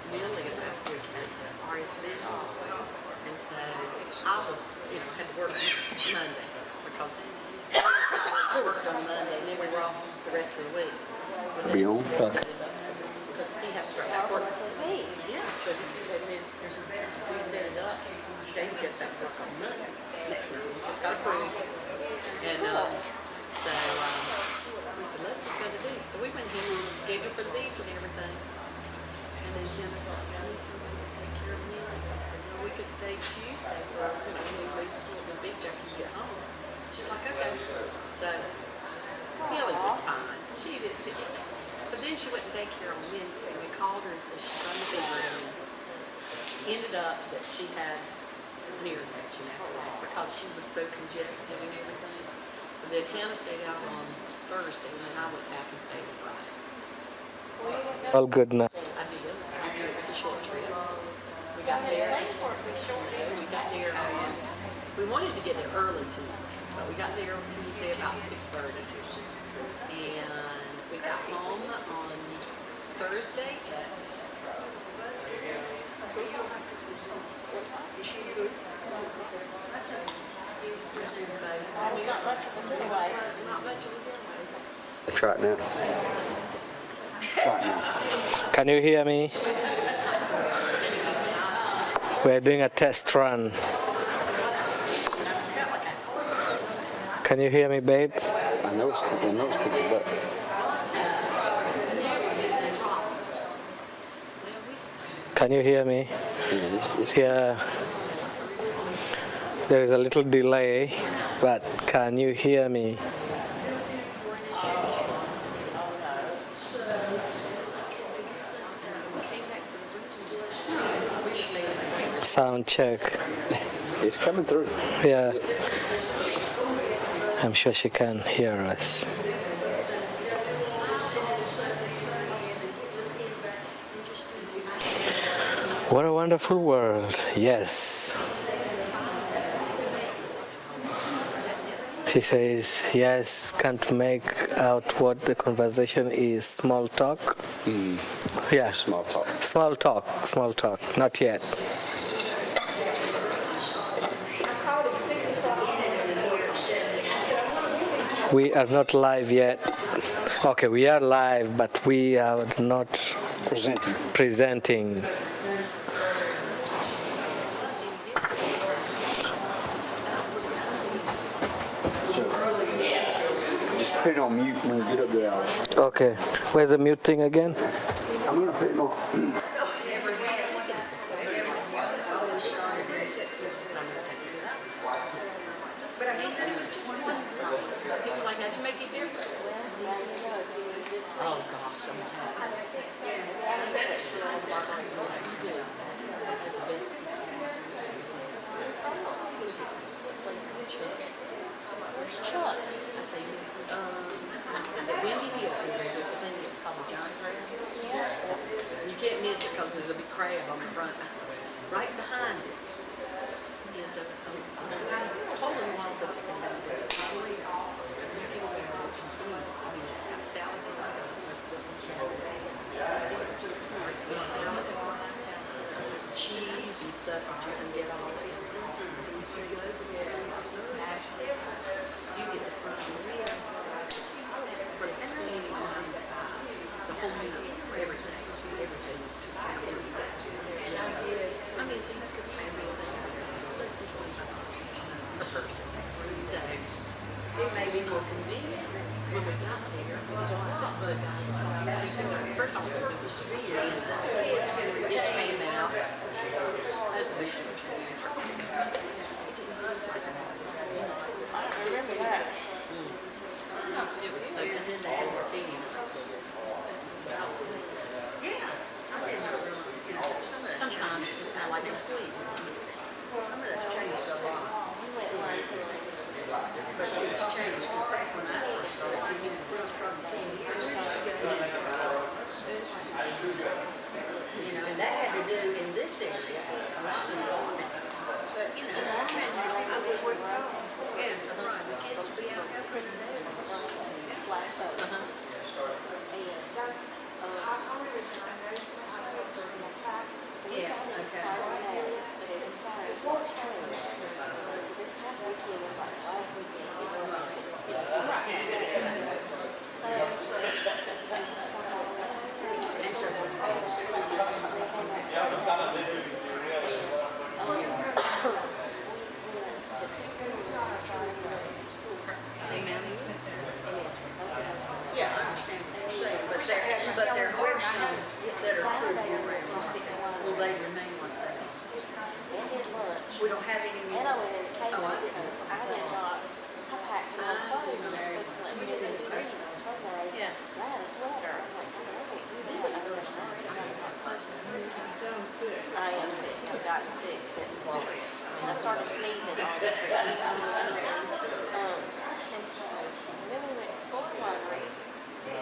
Milele is asking at RSV, and so I was, had to work Monday because I worked on Monday, and then we were off the rest of the week. Be on? Because he has to have work. Yeah, so we set it up. David gets back to work on Monday. We just got approved. And so we said, let's just go to the beach. So we went ahead and scheduled for the beach and everything. And then Jim was like, I need somebody to take care of me. I said, no, we could stay Tuesday for, we leave the beach after you get home. She's like, okay. So Milele was fine. She did too. So then she went to daycare on Wednesday. We called her and said she's on the fever. And ended up that she had an ear infection after that because she was so congested and everything. So then Hannah stayed out on Thursday, and then I went back and stayed Friday. All good now. I did. It was a short trip. We got there. We wanted to get there early Tuesday, but we got there Tuesday about 6:30. And we got home on Thursday at 12. Not much of a getaway. Try it now. Try it now. Can you hear me? We're doing a test run. Can you hear me, babe? I know it's picking up. Can you hear me? Yeah. There is a little delay, but can you hear me? Sound check. It's coming through. Yeah. I'm sure she can hear us. What a wonderful world. Yes. She says, yes, can't make out what the conversation is. Small talk? Yeah. Small talk. Small talk. Not yet. We are not live yet. Okay, we are live, but we are not presenting. Just put it on mute when you get up there. Okay, where's the mute thing again? I'm going to put it on. Oh, gosh, I'm taxed. You do. That's the best. Who is it? Plays in Chuck's. Where's Chuck's? I think, at Windy Hill, there's a thing that's called the Giant Crab. You can't miss it because there's a big crab on the front. Right behind it is a totally wild dog. There's a pottery. You can go there and confuse. I mean, it's got salad. It's beef salad. Cheese and stuff that you can get all of it. You get the front and the ribs. For the whole meal, everything. Everything's I mean, so you could pay less than $25 per person. So it may be more convenient when we got there, but first off, kids can just hand out. That's the best. I remember that. It was so good. And then they had their things. Sometimes it's kind of like a sweet. Some of that's changed a lot. But it's changed because back when I first started, you know, from 10 years ago. You know, and that had to do in this area. But, you know, I was working and the kids would be out there Christmas. Yeah, okay. Yeah, I understand what you're saying, but there are some that are true year-round. Will they remain like that? We don't have any. And I went in the cave because I did not, I packed my clothes and I was supposed to be like 70 degrees on Sunday. Yeah. I had a sweater. I'm like, I can't do that. I am sick. I've gotten sick since the trip. And I started sneezing on the trip. And so, and then we went to 4 wineries. On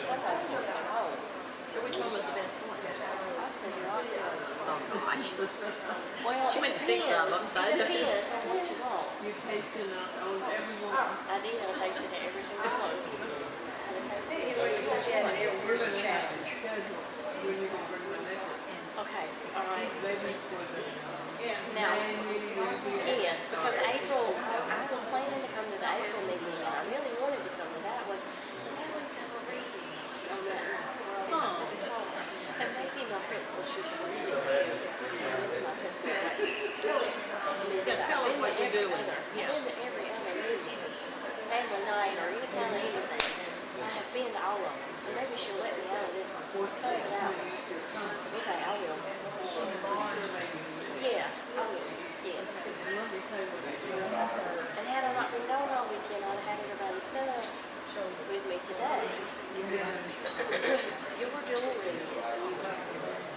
Sunday, we went home. So which one was the best one? I figured out that. Oh, gosh. Well, She went to 6 of them, so it depends on what you want. You tasted on every one. I did. I tasted it every single one. Anyway, you said you had an every We're year's gonna have to challenge. schedule when you're gonna bring my necklace. Okay, all right. Maybe for the Now, May meeting, maybe. yes, because April, I was planning to come to the April meeting, and I really wanted to come to that one. And then we got reading on that. And maybe my principal should read it. My principal, like, Yeah, tell them what you're doing. Yeah. I've been to every other meeting, family night, or any kind of anything. I have been to all of them, so maybe she'll let me out of this one, so we'll cut it out. Okay, I will. Yeah, I will, yes. And had I not been gone all weekend, I'd have had everybody's stuff with me today. Your jewelry.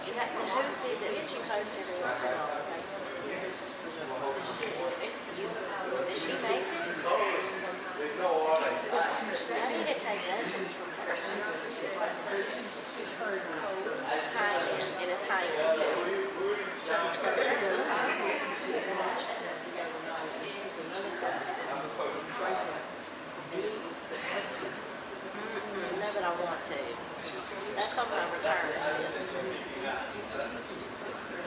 You got the shoes is it she posts every once in a while on Facebook. Does she make it? I need to take lessons from her. High end, and it's high end. No, but I want to. That's on my retirement list.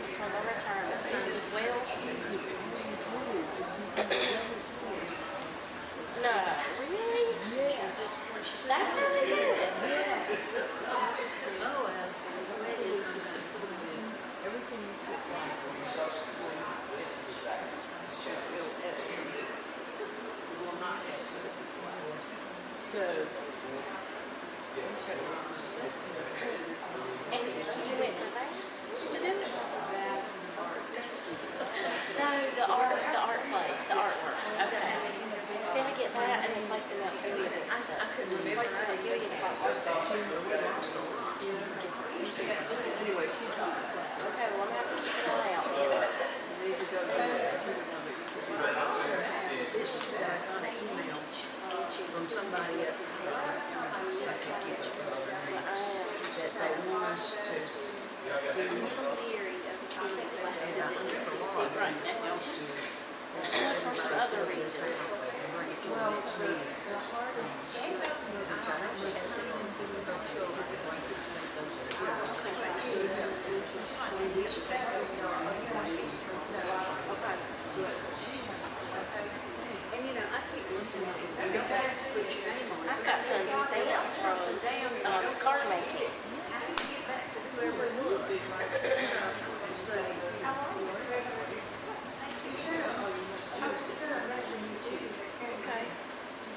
It's on my retirement list. Well, no, really? That's how they do it. Oh, well, it is sometimes. Everything you put like will not have to. So, And last meeting. Which I know she has it, because I'm sure the blankets and those are here. And these are and you know, I keep looking at it, you don't have to put your name on it. I've got tons of stamps from card making. How do you get back to whoever it was? And say, Okay.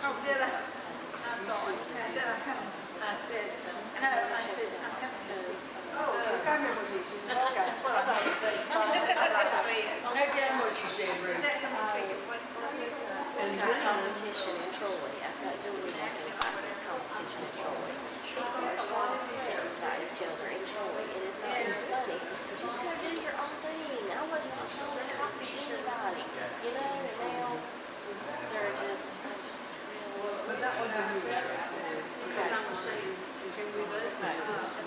Oh, did I? I'm sorry. I said I'm coming. I said, no, I said I'm coming. oh, I remember you. Okay. Well, I thought you said, I thought you said. Now tell them what you said, Ruth. Competition in Troy. I've got Julie making classes competition in Troy. People are so things about each other in Troy. It is not even funny. Just go do your own thing. I wasn't trying to copy anybody. You know, and now they're just, But that was in the Because I was saying, can we vote back this?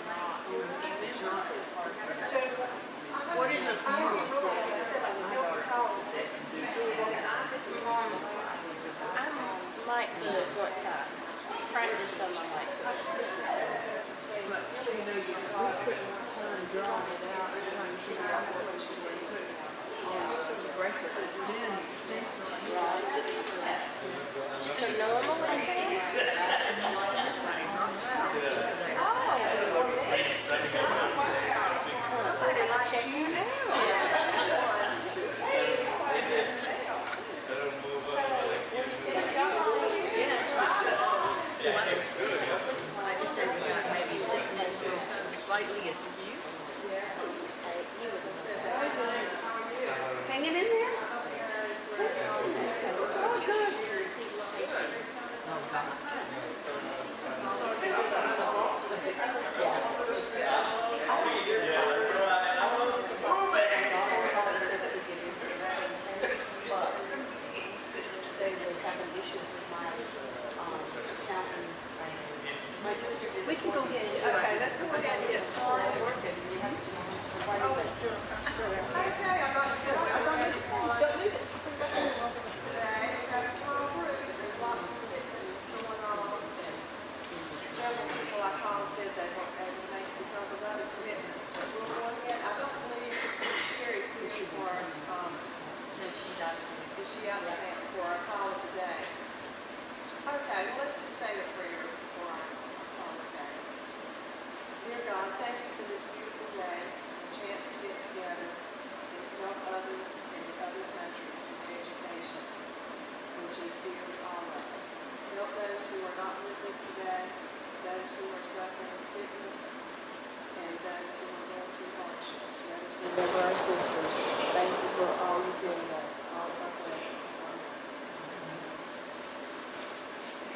What is a quorum? I might could once I practice some, I might could. But, you know, you couldn't draw it out, and trying to figure out what you were putting on the bracelet. Then, Just a normal little thing. Somebody like you now. Yes. I just said we got maybe sickness slightly askew. Hanging in there? It's all good. Oh, God. They were having issues with my accounting. My sister did. We can go ahead and do it. okay, let's go ahead and get started working. You have to Oh, wait. Okay, I'm going to do it. Don't move it. Today, we've got a small group, there's lots of sickness going on. Several people I called said they weren't able to make it because of other commitments that we're going in. I don't believe Sherry's here for, No, she's out. is she out of town for our call of the day? Okay, well, let's just say a prayer for our call of the day. Dear God, thank you for this beautiful day, a chance to get together and to help others in other countries with education, which is dear to all of us. Help those who are not with us today, those who are suffering sickness, and those who are going through hardships. Let us remember our sisters. Thank you for all you've given us, all of our blessings.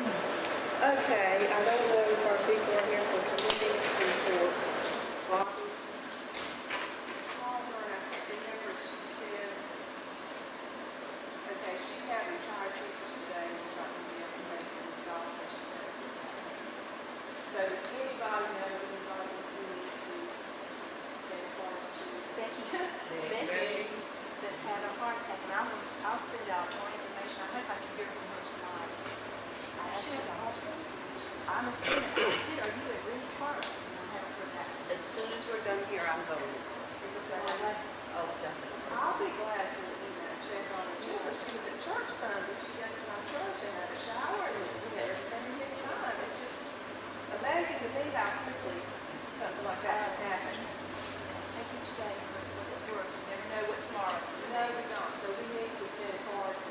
Okay, I don't know if our people are here for committee reports. Bobby? Call her, and I can't remember if she said, okay, she had retired teachers today, which I can get information, but also she had. So does anybody know anybody who needs to send forms to? Becky that's had a heart attack, and I'll send out more information. I hope I can hear from her tonight. I asked her the hospital. I'm assuming, I said, are you at really hurt? And I haven't heard that. As soon as we're done here, I'm going. Oh, definitely. I'll be glad to, check on her too, but she was at church Sunday, she goes to my church and had a shower and we had everything's in time. It's just amazing to me how quickly something like that can happen. Take each day for this work. You never know what tomorrow's going to No, we don't, so we need to send cards.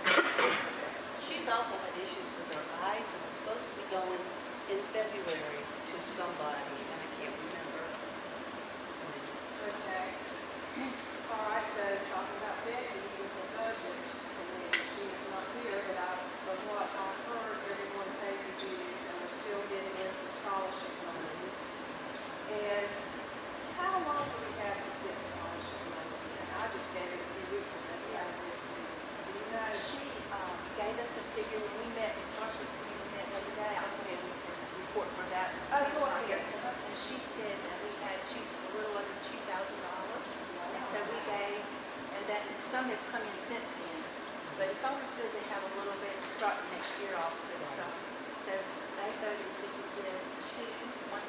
She's also had issues with her eyes and was supposed to be going in February to somebody, and I can't remember. Okay. All right, so talking about Becky with the budget, and then she is not here, but from what I've heard, everyone paid the dues and we're still getting in some scholarship money. And how long do we have to get scholarship money? And I just gave it a few weeks ago, do you know? She gave us a figure when we met, we started, we met the other day. I'll go ahead and report for that. Oh, go ahead. And she said that we had a little under $2,000. And so we gave, and that some have come in since then. but it's always good to have a little bit, starting next year off with some. So they voted to give two $1,000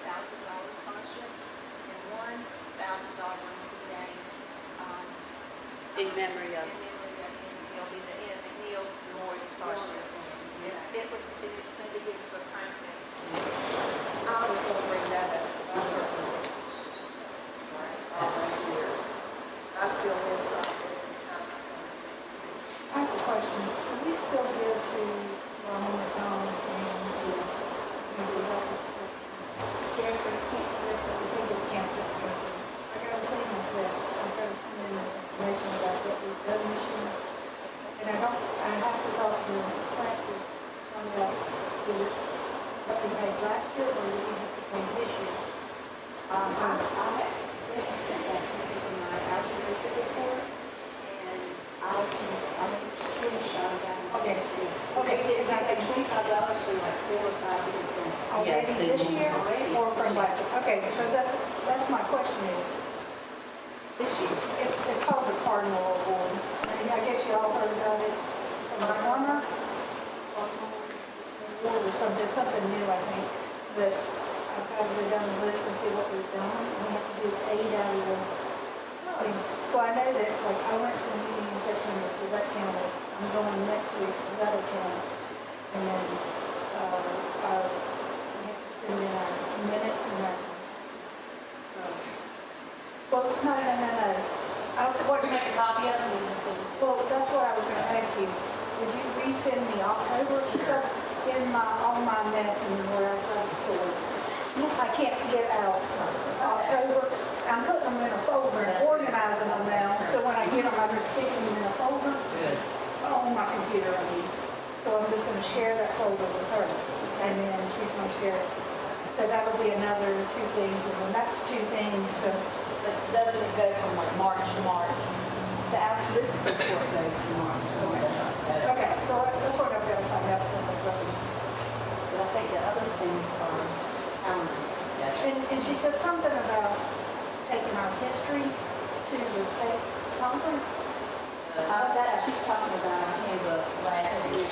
scholarships and $1,000 one will be named, In memory of. in memory of, it'll be the Neil Memorial Scholarship. It's going to be given to a practice. I was gonna bring that up, because I certainly all those years. I still miss what I said every time. I have a question. Do we still give to Ramon McDonald and his mental health facility? Jeffrey, the people can't get Jeffrey. I got a thing like that. I got to send in this information about what we've done this year. And I have to talk to Francis on that. What we paid last year or what we have to pay this year? They have sent that to me from my altruistic report, and I'll screenshot of that. Okay. Okay. It's like $25 for like 4 or 5 different things. Already this year or from last year? Okay, because that's my question is, this year, it's called the Cardinal Award. I guess you all heard about it from the summer. Award or something new, I think. But I've got to go down the list and see what we've done. We have to do 8 out of the things. Well, I know that, like, I went to a meeting in September, so that counted. I'm going next week, so that'll count. And then, we have to send in our minutes and our, well, no. What, Make a copy of them and send well, that's what I was gonna ask you. Would you resend me October stuff in all my mess and where I tried to sort? I can't get out October. I'm putting them in a folder and organizing them now, so when I get them, I just stick them in a folder on my computer, I mean. So I'm just gonna share that folder with her, and then she's gonna share it. So that'll be another 2 things, and then that's 2 things, so. But doesn't it go from like March to March? The altruistic report goes from March. Okay, so that's what I've got to find out from the government. But I think the other things are calendar. And she said something about taking our history to the state conference. She's talking about our handbook last year.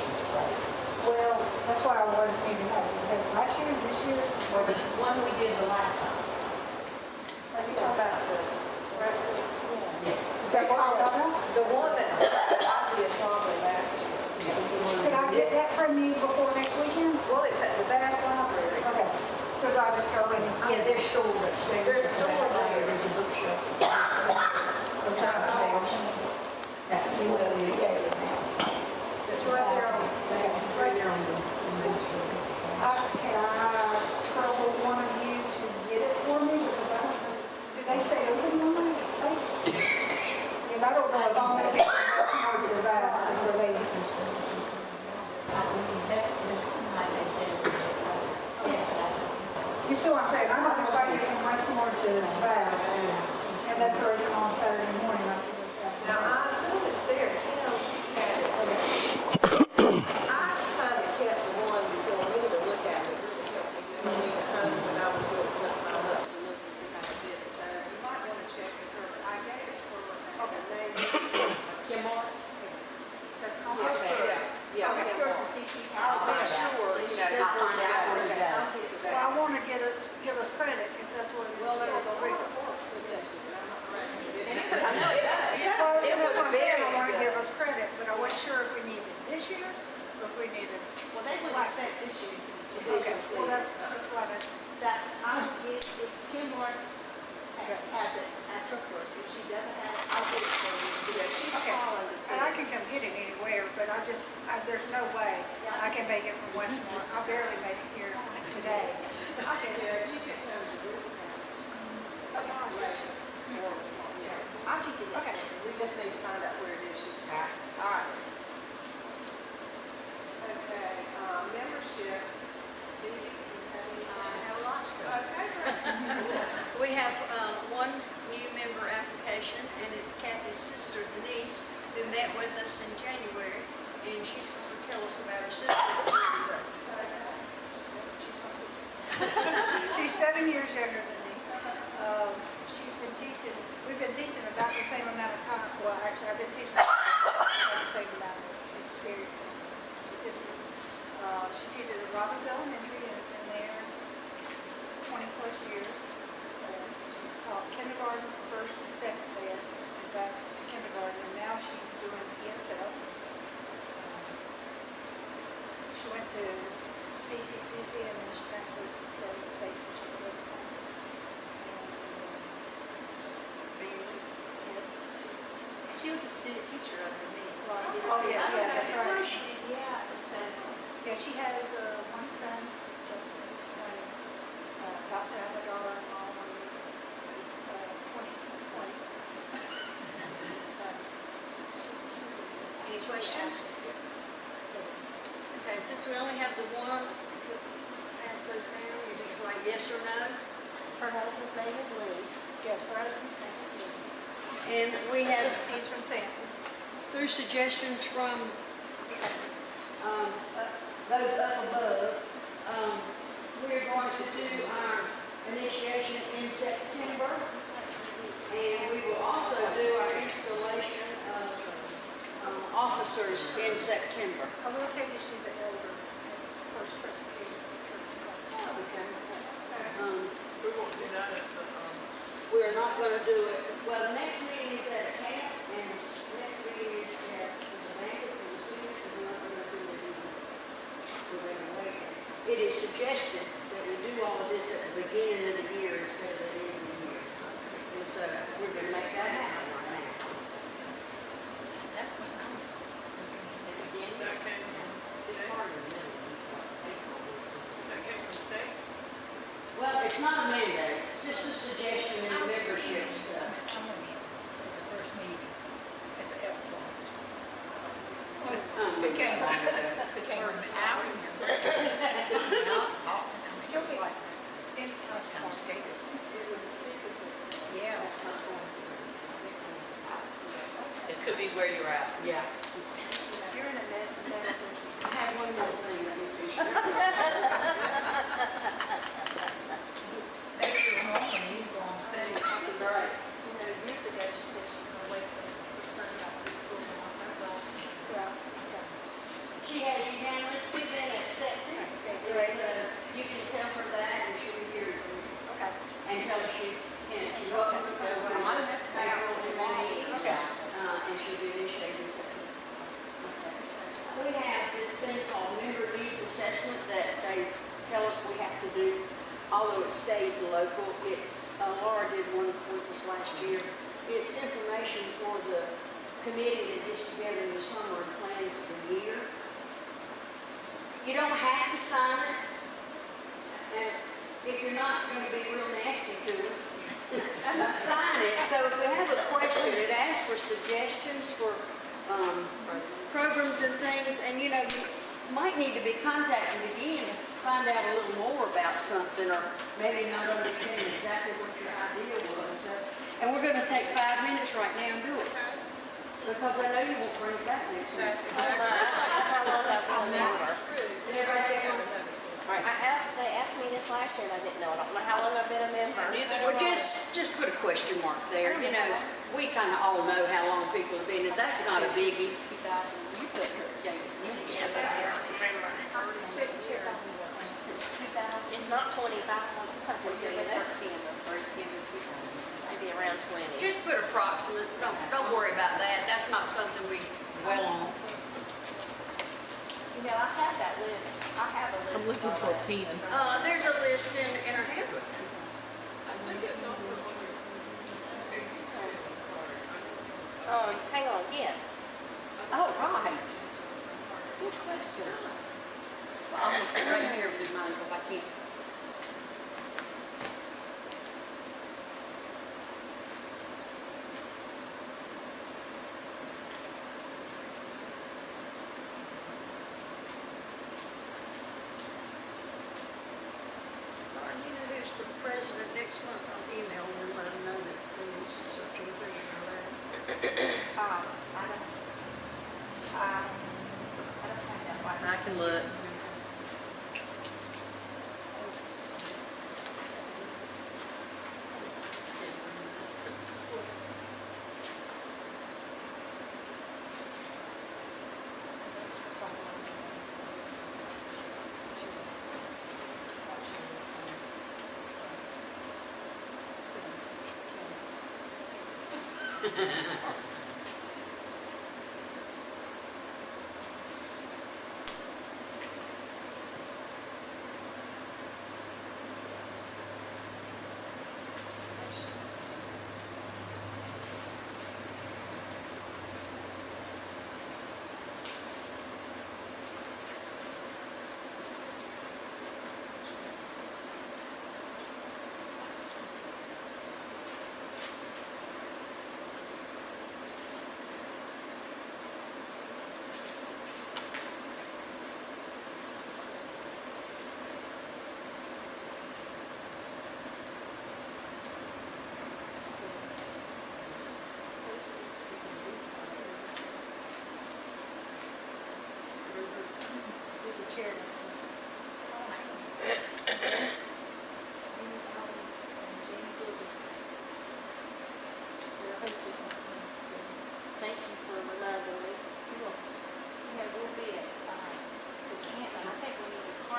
Well, that's why I wanted to figure out, because last year, this year, Or the one we did the last time? Are you talking about the spread? Yes. is that what I got? The one that's, I did probably last year. Could I get that from you before next weekend? Well, it's at the Bass Library. Okay, so do I just go in? Yeah, they're stored up there. They're stored there. There's a bookshelf. It's right there on, it's right there on the. Can I trouble one of you to get it for me, because I don't know, do they stay open on Monday? Because I don't know if I'm gonna get more to that, or they. You see what I'm saying? I don't know if I get from Westmore to Bass, and that's already on Saturday morning. I can just have- Now, I assume it's there, Kim had it. I kind of kept the one before me to look at it, really helped me get me at home when I was really looking mine up to look and see how I did it. So you might want to check with her. I gave it to her and her name. Kim Moore? So, Okay. yeah, Okay. Kim Moore. I'll be sure, you know. I'll find out where to go. I'll get to that. Well, I want to give us credit, because that's what it is. Well, there was a report presented, but I'm not correct. I know it does. Well, It that's was what I'm saying, very I want to good. give us credit, but I wasn't sure if we needed this year's, or if we needed. Well, they would have sent this year's to me. Okay, well, that's why that's. That I will get, if Kim Morris has it, ask her first. If she doesn't have it, I'll get it for you. Yeah, she's Okay, calling to see. and I can come get it anywhere, but there's no way I can make it from Westmore. I barely made it here today. I can, you can come to Bruce's house. Okay. I can get it. Okay. We just need to find out where it is. She's got it. All right. Okay, membership. Dee, you have any? I have a lot of stuff. Okay, great. We have one new member application, and it's Kathy's sister Denise, who met with us in January, and she's going to tell us about her sister. She's my sister. She's 7 years younger than me. We've been teaching about the same amount of time. Well, actually, I've been teaching about the same amount of CCCC, and then she transferred to the state, so she could live at home. She was a student teacher under me. Oh, yeah, that's right. Yeah, it says. Yeah, she has one son, Justin, who's 20, about to have a daughter-in-law when 2020. Any questions? Okay, since we only have the one, pass those down, you just write yes or no. Her husband's name is Lee. Yes, her husband's name is Lee. And we have He's from Sanford. through suggestions from those up above. We're going to do our initiation in September, and we will also do our installation of officers in September. I will tell you she's an elder at First Presbyterian Church. Okay. We won't do that at the, We're not going to do it, well, the next meeting is at a camp, and the next meeting is at the banquet for the students, and we're not going to do it in the regular way. It is suggested that we do all of this at the beginning of the year instead of at the end of the year. And so we're going to make that happen right now. That's what I was thinking. At the beginning, that came from it's state? harder than April. That came from state? Well, it's not a mandate, it's just a suggestion in the membership stuff. I'm going to be at the first meeting at the Elks Lodge. Became an hour. You'll be like, in That's kind of scary. it was a secret. Yeah. It could be where you're at. Yeah. You're in a medical. I have one more thing that needs to be shared. Maybe it was wrong and you go on stage. Right. Years ago, she said she's going to wait till her son got to school and I said, well, yeah. She has unanimously been accepted. Great. You can tell her that and she'll be here. Okay. And tell her she's welcome to go. And she'll be initiating something. We have this thing called member needs assessment that they tell us we have to do, although it stays local. It's, Laura did one with us last year. It's information for the committee that gets together in the summer and plans the year. You don't have to sign it. And if you're not going to be real nasty to us, sign it. So if we have a question, it asks for suggestions for programs and things, and you know, you might need to be contacted again to find out a little more about something, or maybe not understand exactly what your idea was. So, and we're going to take 5 minutes right now and do it, because I know you won't bring it back next week. That's I don't know how long I've been a member. Did everybody get one? All right. They asked me this last year and I didn't know. I don't know how long I've been a member. Neither Well, do I. just put a question mark there. You know, we kind of all know how long people have been, and that's not a biggie. 2000. You put her date. Yes, I remember. 2000. It's not 25. I'm thinking it's 13. Those 13 or 2000. Maybe around 20. Just put approximate. Don't worry about that. That's not something we dwell on. You know, I have that list. I have a list. I'm looking for a pen. There's a list in our handbook. Hang on, yes. Oh, right. Good question. Well, I'm gonna sit right here with mine because I can't. You know who's the president next month? I'll email them and let them know that this is such a big matter. I don't have that right now. I can look.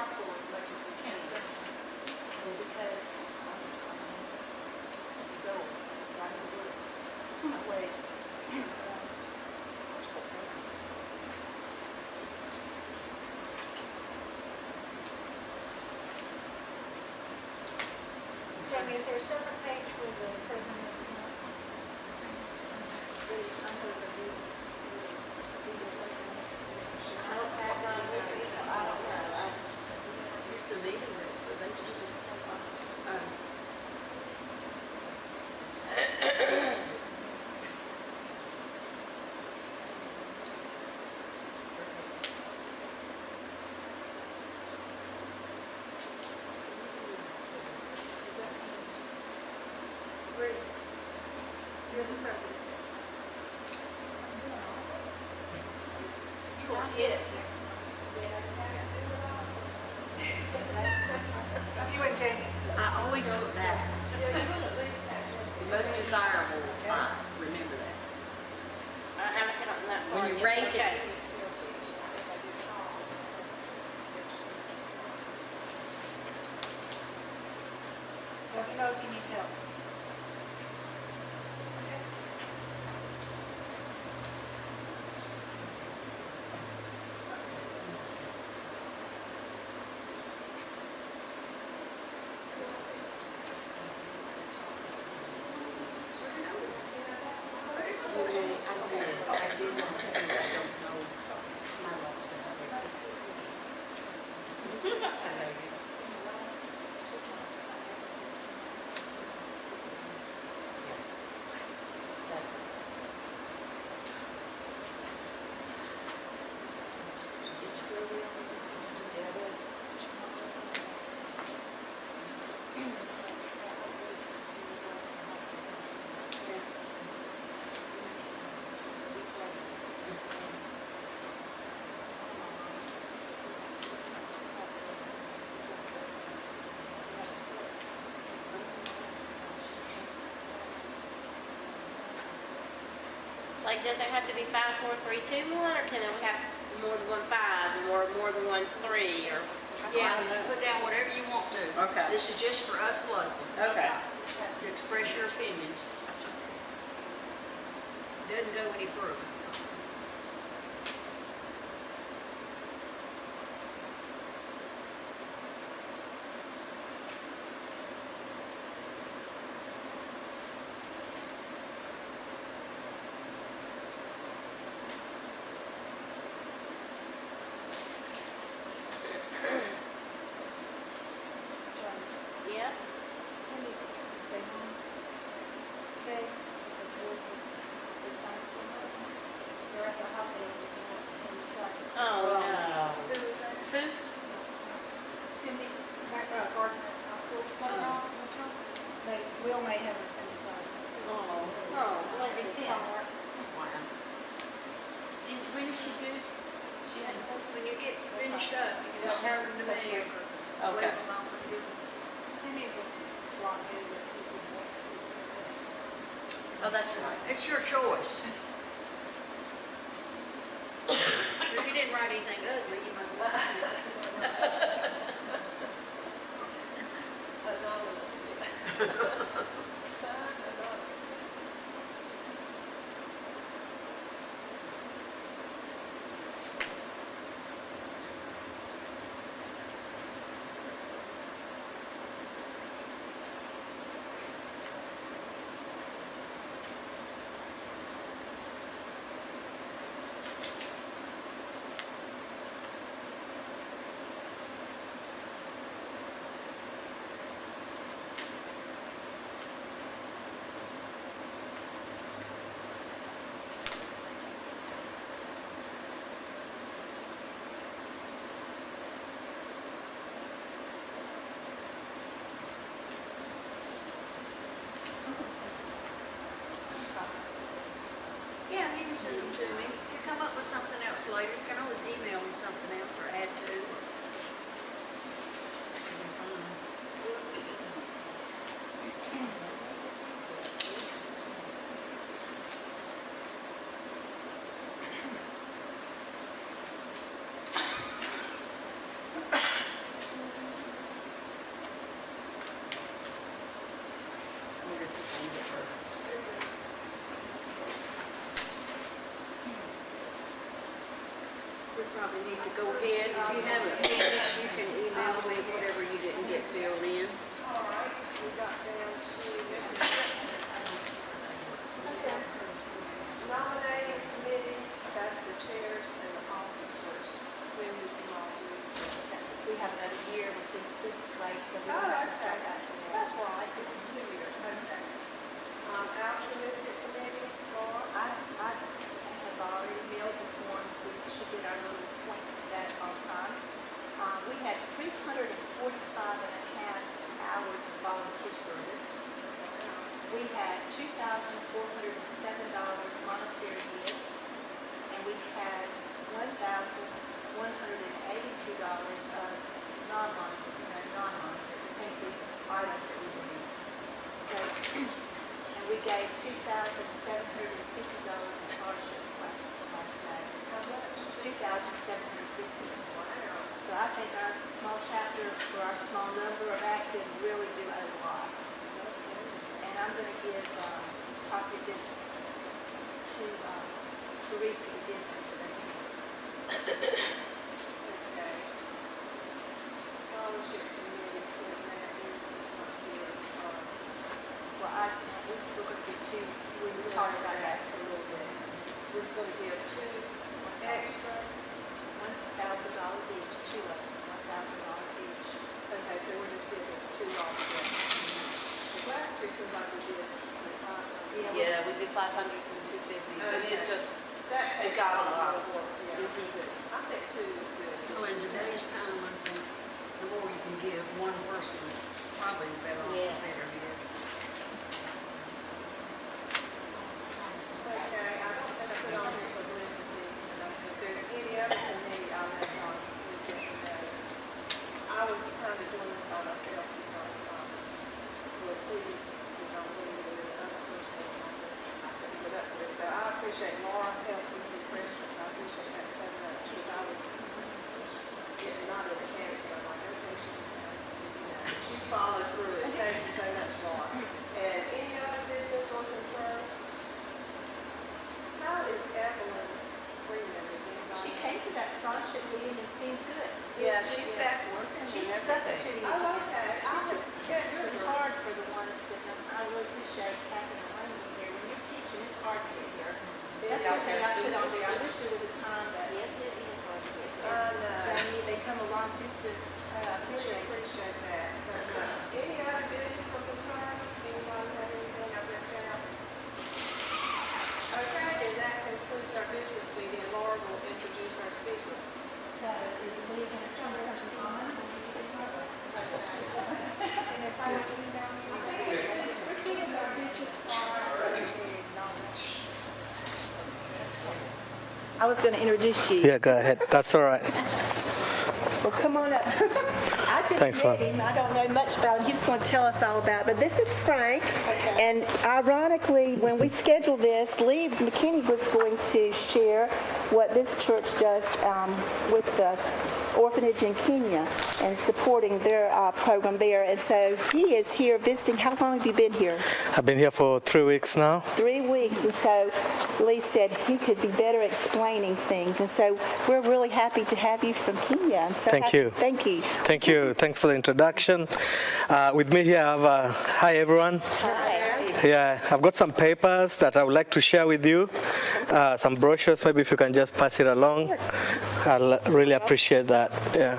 carpool as much as we can, because just you go right in the woods, ways. Jamie, is there a separate page for the president of the board? I don't have mine with me, so I don't know. Used to meeting rooms, but they just, You're the president. You will hit it. You and Jamie. I always do that. The most desirable is fine, remember that. I haven't hit on that part When you yet. rank Okay. it, Let me know if you need help. Like, does it have to be 5, 4, 3, 2, 1, or can we have more than one 5 or more than one 3, or? Yeah, put down whatever you want to. Okay. This is just for us local, Okay. to express your opinions. Doesn't go any further. Yeah. Cindy, stay home today. Because this time they're at the hospital. And it's like, Oh, no. who was that? Who? Cindy, back Gardner Hospital. What's wrong? Will may have it inside. Oh, well, it's him. When did she do? She had a whole. When you get finished up, you can just turn to me. Okay. Cindy's a blonde hair, but this is next week. Oh, that's right. It's your choice. If you didn't write anything ugly, you might well sign it. Yeah, you can send them to me. If you come up with something else later, you can always email me something else or add to. we probably need to go ahead. If you haven't finished, you can email me whatever you didn't get filled in. All right, we got down to nominating committee, that's the chairs and the officers. When we can all do. We have another year with this slate, so we Oh, don't have to okay. start back again. That's right, it's 2 years, okay. Altruistic committee, Laura? I have already mailed the form, we should get our little point for that on time. We had 345 and a half hours of volunteer service. We had $2,407 monetary gifts, and we had $1,182 of non-monetary, things items that we need. So, and we gave $2,750 in scholarships last night. How much? $2,750. Wow. So I think our small chapter, for our small number of active, really do a lot. And I'm going to give a copy of this to Teresa to give them to them. Okay. Scholarship committee, Clint Matthews is not here. Well, we're going to do two, we talked about that a little bit. We're going to give 2 extra. $1,000 each, two of them, $1,000 each. Okay, so we're just giving 2 altogether. Because last year seemed like we did some 500. Yeah, we did 500s and 250s, and it just, That it takes got a a lot. lot of work, yeah. I think 2 is good. Well, in today's time, I think the more you can give one person, probably the better off, Yes. the better it is. Okay, I don't think I put on here publicity, if there's any other committee, I'll let Ms. Ethel know. I was kind of doing this by myself because, well, Cleve is on leave and the other person, I couldn't put up with it. So I appreciate Laura helping with refreshments, I appreciate that so much, because I was getting not in the character, I'm like, okay, she followed through it, thank you so much, Laura. And any other business or concerns? How is Evelyn Freeman, is anybody? She came to that scholarship meeting and seemed good. Yeah, She's she- back working She's and everything. substituting. Oh, okay. I It's was just, good it's to really her. hard for the ones that, I really appreciate Kathy and Elaine here. When you're teaching, it's hard to get here. That's the thing I put on there. I wish there was a time that, Yes, it is hard to get I there. know. Jamie, they come a long distance. We should appreciate that so much. Any other business or concerns? Anybody have anything I've left out? Okay, then that concludes our business meeting. Laura will introduce our speaker. So is Lee going to come with some comment? And if I would email you. Repeating our business card. I was going to introduce you. Yeah, go ahead. That's all right. Well, come on up. I just Thanks, met Mom. him. I don't know much about him. He's going to tell us all about it. But this is Frank. And ironically, when we scheduled this, Lee McKinney was going to share what this church does with the orphanage in Kenya and supporting their program there. And so he is here visiting. How long have you been here? I've been here for 3 weeks now. 3 weeks. And so Lee said he could be better explaining things. And so we're really happy to have you from Kenya. I'm so Thank happy. you. Thank you. Thank you. Thanks for the introduction. With me here, I have hi everyone. Hi. Yeah, I've got some papers that I would like to share with you. Some brochures, maybe if you can just pass it along. I'll really appreciate that. Yeah.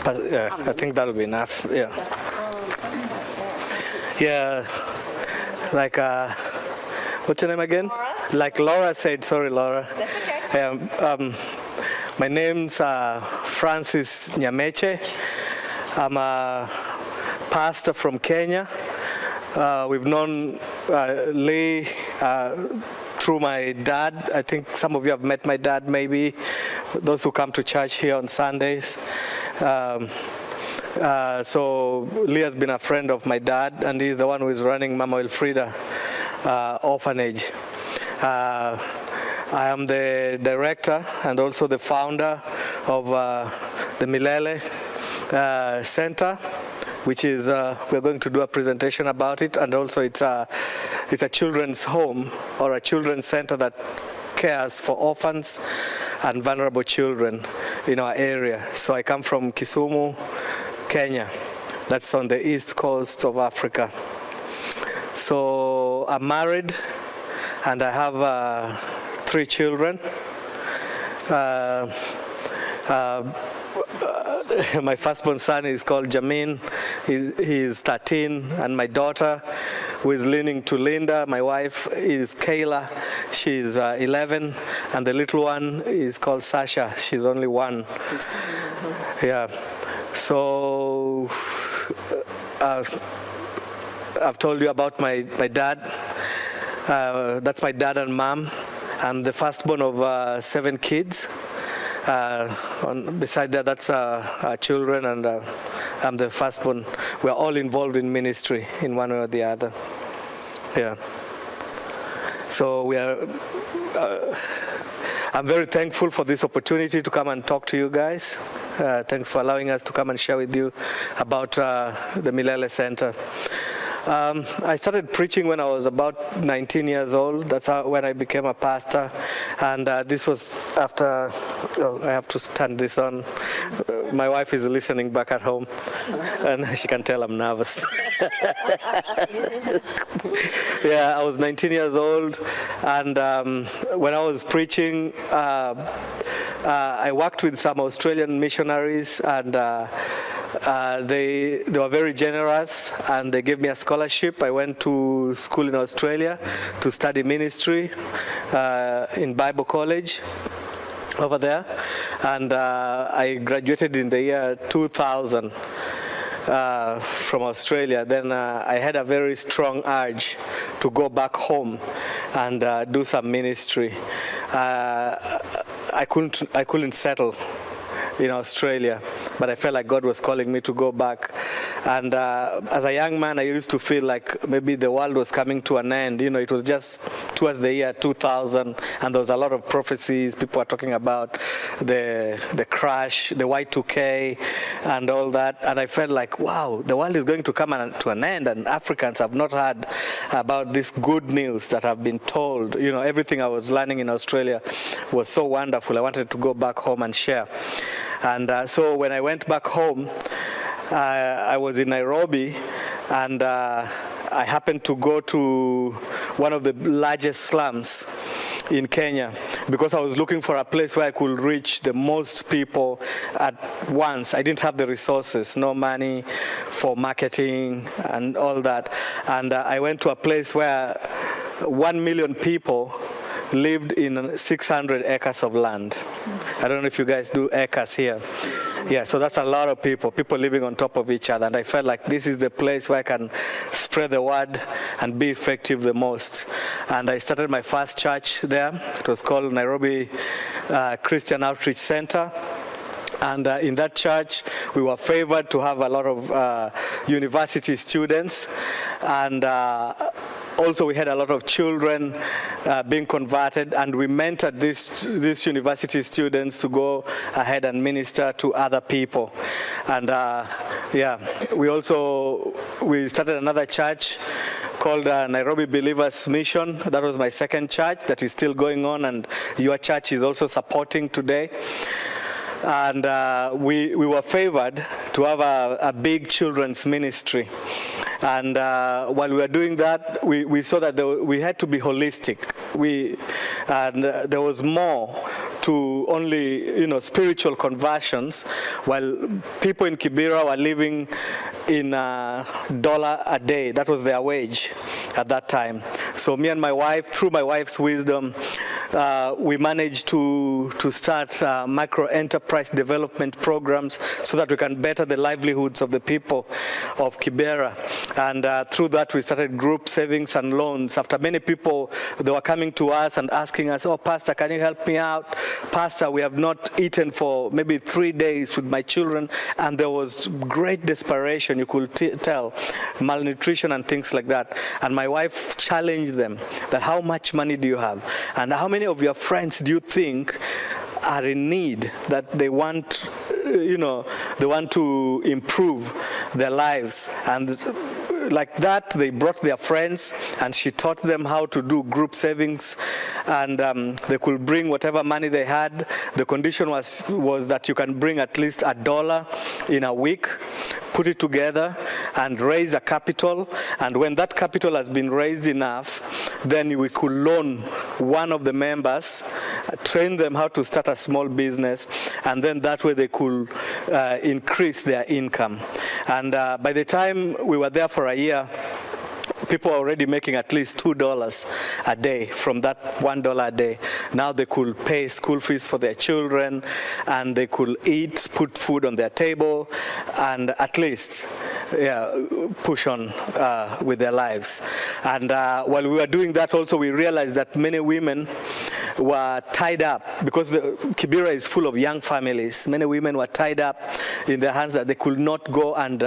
But, yeah, I think that'll be enough. Yeah. Yeah. Like, what's your name again? Laura. Like Laura said. Sorry, Laura. That's okay. My name's Francis Nyameche. I'm a pastor from Kenya. We've known Lee through my dad. I think some of you have met my dad, maybe, those who come to church here on Sundays. So Lee has been a friend of my dad, and he's the one who is running Mama Wilfrida orphanage. I am the director and also the founder of the Milele Center, which is we're going to do a presentation about it, and also it's a children's home or a children's center that cares for orphans and vulnerable children in our area. So I come from Kisumu, Kenya. That's on the east coast of Africa. So I'm married and I have 3 children. My firstborn son is called Jamin. He is 13, and my daughter, who is leaning to Linda, my wife, is Kayla. She's 11, and the little one is called Sasha. She's only 1. Yeah. So I've told you about my dad. That's my dad and mom. I'm the firstborn of 7 kids. Beside that, that's our children, and I'm the firstborn. We're all involved in ministry in one way or the other. Yeah. So we are. I'm very thankful for this opportunity to come and talk to you guys. Thanks for allowing us to come and share with you about the Milele Center. I started preaching when I was about 19 years old. That's when I became a pastor. And this was after, I have to turn this on. My wife is listening back at home, and she can tell I'm nervous. Yeah, I was 19 years old, and when I was preaching, I worked with some Australian missionaries, and they were very generous, and they gave me a scholarship. I went to school in Australia to study ministry in Bible College over there, and I graduated in the year 2000 from Australia. Then I had a very strong urge to go back home and do some ministry. I couldn't settle in Australia, but I felt like God was calling me to go back. And as a young man, I used to feel like maybe the world was coming to an end. You know, it was just towards the year 2000, and there was a lot of prophecies. People were talking about the crash, the Y2K, and all that. And I felt like, wow, the world is going to come to an end, and Africans have not heard about this good news that have been told. You know, everything I was learning in Australia was so wonderful. I wanted to go back home and share. And so when I went back home, I was in Nairobi, and I happened to go to one of the largest slums in Kenya because I was looking for a place where I could reach the most people at once. I didn't have the resources, no money for marketing and all that. And I went to a place where 1 million people lived in 600 acres of land. I don't know if you guys do acres here. Yeah, so that's a lot of people living on top of each other. And I felt like this is the place where I can spread the word and be effective the most. And I started my first church there. It was called Nairobi Christian Outreach Center. And in that church, we were favored to have a lot of university students. And also, we had a lot of children being converted, and we mentored these university students to go ahead and minister to other people. And yeah, we started another church called Nairobi Believers Mission. That was my second church that is still going on, and your church is also supporting today. And we were favored to have a big children's ministry. And while we were doing that, we saw that we had to be holistic. And there was more to only, spiritual conversions, while people in Kibera were living in $1 a day. That was their wage at that time. So me and my wife, through my wife's wisdom, we managed to start micro-enterprise development programs so that we can better the livelihoods of the people of Kibera. And through that, we started group savings and loans. After many people, they were coming to us and asking us, "Oh, Pastor, can you help me out? Pastor, we have not eaten for maybe 3 days with my children." And there was great desperation, you could tell, malnutrition and things like that. And my wife challenged them that, how much money do you have? And how many of your friends do you think are in need, that they want, they want to improve their lives? And like that, they brought their friends, and she taught them how to do group savings, and they could bring whatever money they had. The condition was that you can bring at least $1 in a week, put it together, and raise a capital. And when that capital has been raised enough, then we could loan one of the members, train them how to start a small business, and then that way they could increase their income. And by the time we were there for a year, people were already making at least $2 a day from that $1 a day. Now they could pay school fees for their children, and they could eat, put food on their table, and at least push on with their lives. And while we were doing that also, we realized that many women were tied up, because Kibera is full of young families. Many women were tied up in their hands that they could not go and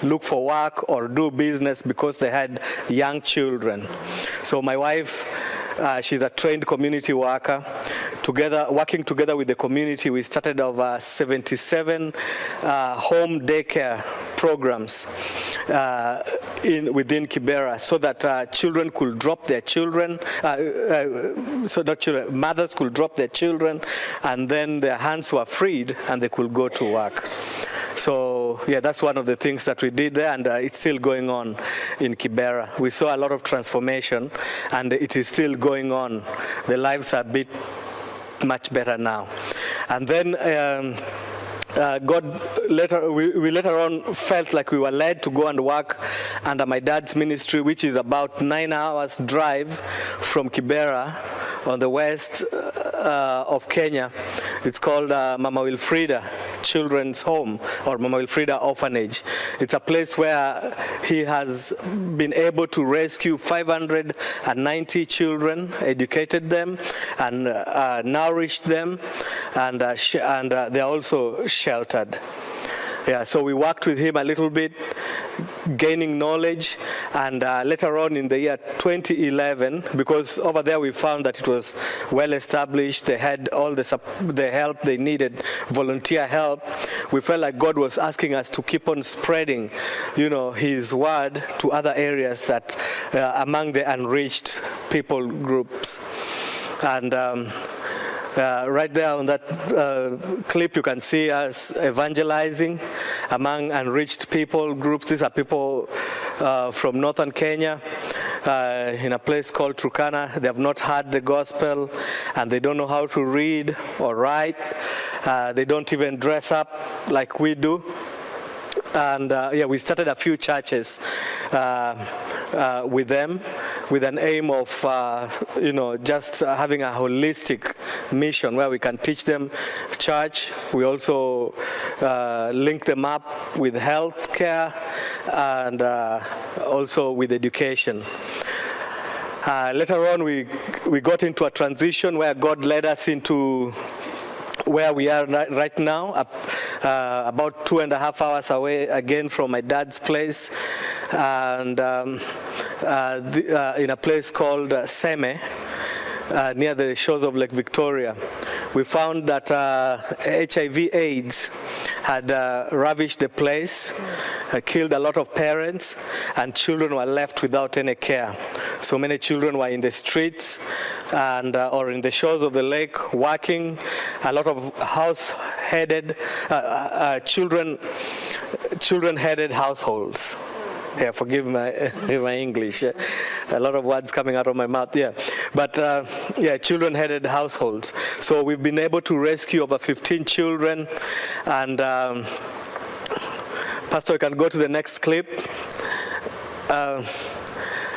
look for work or do business because they had young children. So my wife, she's a trained community worker. Working together with the community, we started over 77 home daycare programs within Kibera, so that children could drop their children, mothers could drop their children, and then their hands were freed and they could go to work. So yeah, that's one of the things that we did there, and it's still going on in Kibera. We saw a lot of transformation, and it is still going on. The lives are much better now. And then we later on felt like we were led to go and work under my dad's ministry, which is about 9 hours drive from Kibera on the west of Kenya. It's called Mama Wilfrida Children's Home, or Mama Wilfrida Orphanage. It's a place where he has been able to rescue 590 children, educated them, and nourished them, and they're also sheltered. Yeah, so we worked with him a little bit, gaining knowledge, and later on in the year 2011, because over there we found that it was well established, they had all the help they needed, volunteer help. We felt like God was asking us to keep on spreading, His word to other areas that among the unreached people groups. And right there on that clip, you can see us evangelizing among unreached people groups. These are people from northern Kenya, in a place called Turkana. They have not heard the gospel, and they don't know how to read or write. They don't even dress up like we do. And we started a few churches with them, with an aim of, just having a holistic mission where we can teach them church. We also link them up with health care and also with education. Later on, we got into a transition where God led us into where we are right now, about 2.5 hours away again from my dad's place, and in a place called Seme, near the shores of Lake Victoria. We found that HIV/AIDS had ravished the place, killed a lot of parents, and children were left without any care. So many children were in the streets and or in the shores of the lake working. A lot of house-headed children-headed households. Yeah, forgive my English. A lot of words coming out of my mouth. Yeah, but children-headed households. So we've been able to rescue over 15 children, and Pastor, you can go to the next clip.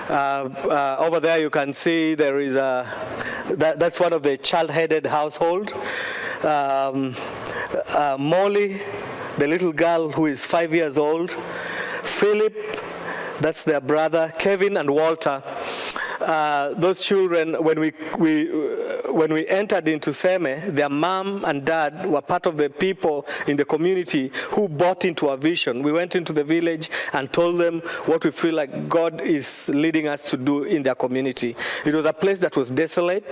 Over there, you can see there is that's one of the child-headed household. Molly, the little girl who is 5 years old. Philip, that's their brother. Kevin and Walter. Those children, when we entered into Seme, their mom and dad were part of the people in the community who bought into our vision. We went into the village and told them what we feel like God is leading us to do in their community. It was a place that was desolate.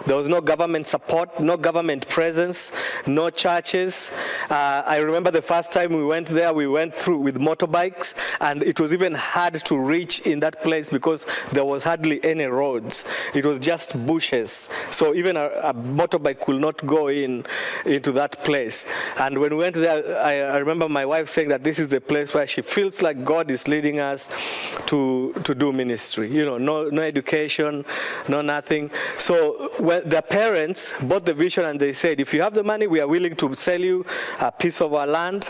There was no government support, no government presence, no churches, I remember the first time we went there, we went through with motorbikes, and it was even hard to reach in that place because there was hardly any roads. It was just bushes. So even a motorbike could not go into that place. And when we went there, I remember my wife saying that this is the place where she feels like God is leading us to do ministry. You know, no education, no nothing. So when their parents bought the vision and they said, if you have the money, we are willing to sell you a piece of our land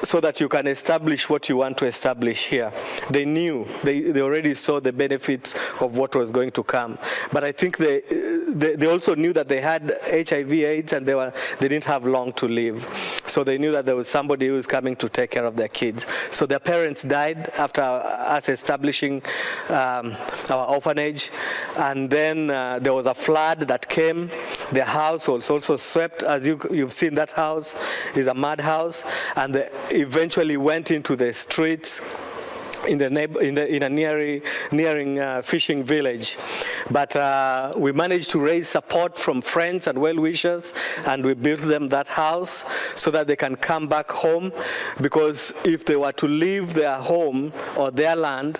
so that you can establish what you want to establish here. They knew, they already saw the benefits of what was going to come. But I think they also knew that they had HIV/AIDS and they didn't have long to live. So they knew that there was somebody who was coming to take care of their kids. So their parents died after us establishing our orphanage. And then there was a flood that came. Their house was also swept. As you've seen, that house is a mud house. And they eventually went into the streets in a nearing fishing village. But we managed to raise support from friends and well-wishers, and we built them that house so that they can come back home, because if they were to leave their home or their land,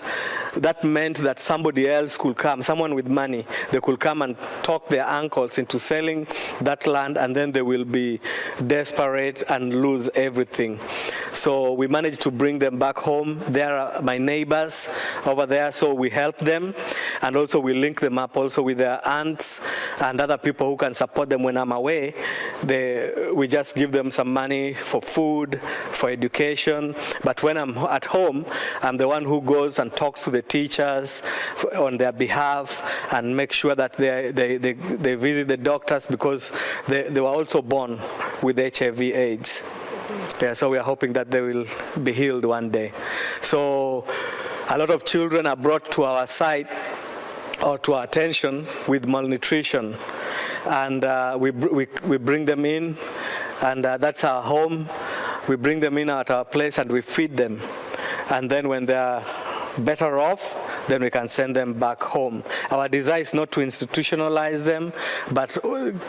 that meant that somebody else could come, someone with money, they could come and talk their uncles into selling that land, and then they will be desperate and lose everything. So we managed to bring them back home. They are my neighbors over there, so we help them, and also we link them up also with their aunts and other people who can support them when I'm away. We just give them some money for food, for education, but when I'm at home, I'm the one who goes and talks to the teachers on their behalf and make sure that they visit the doctors, because they were also born with HIV/AIDS. Yeah, so we are hoping that they will be healed one day. So a lot of children are brought to our site or to our attention with malnutrition, and we bring them in, and that's our home. We bring them in at our place and we feed them, and then when they are better off, then we can send them back home. Our desire is not to institutionalize them, but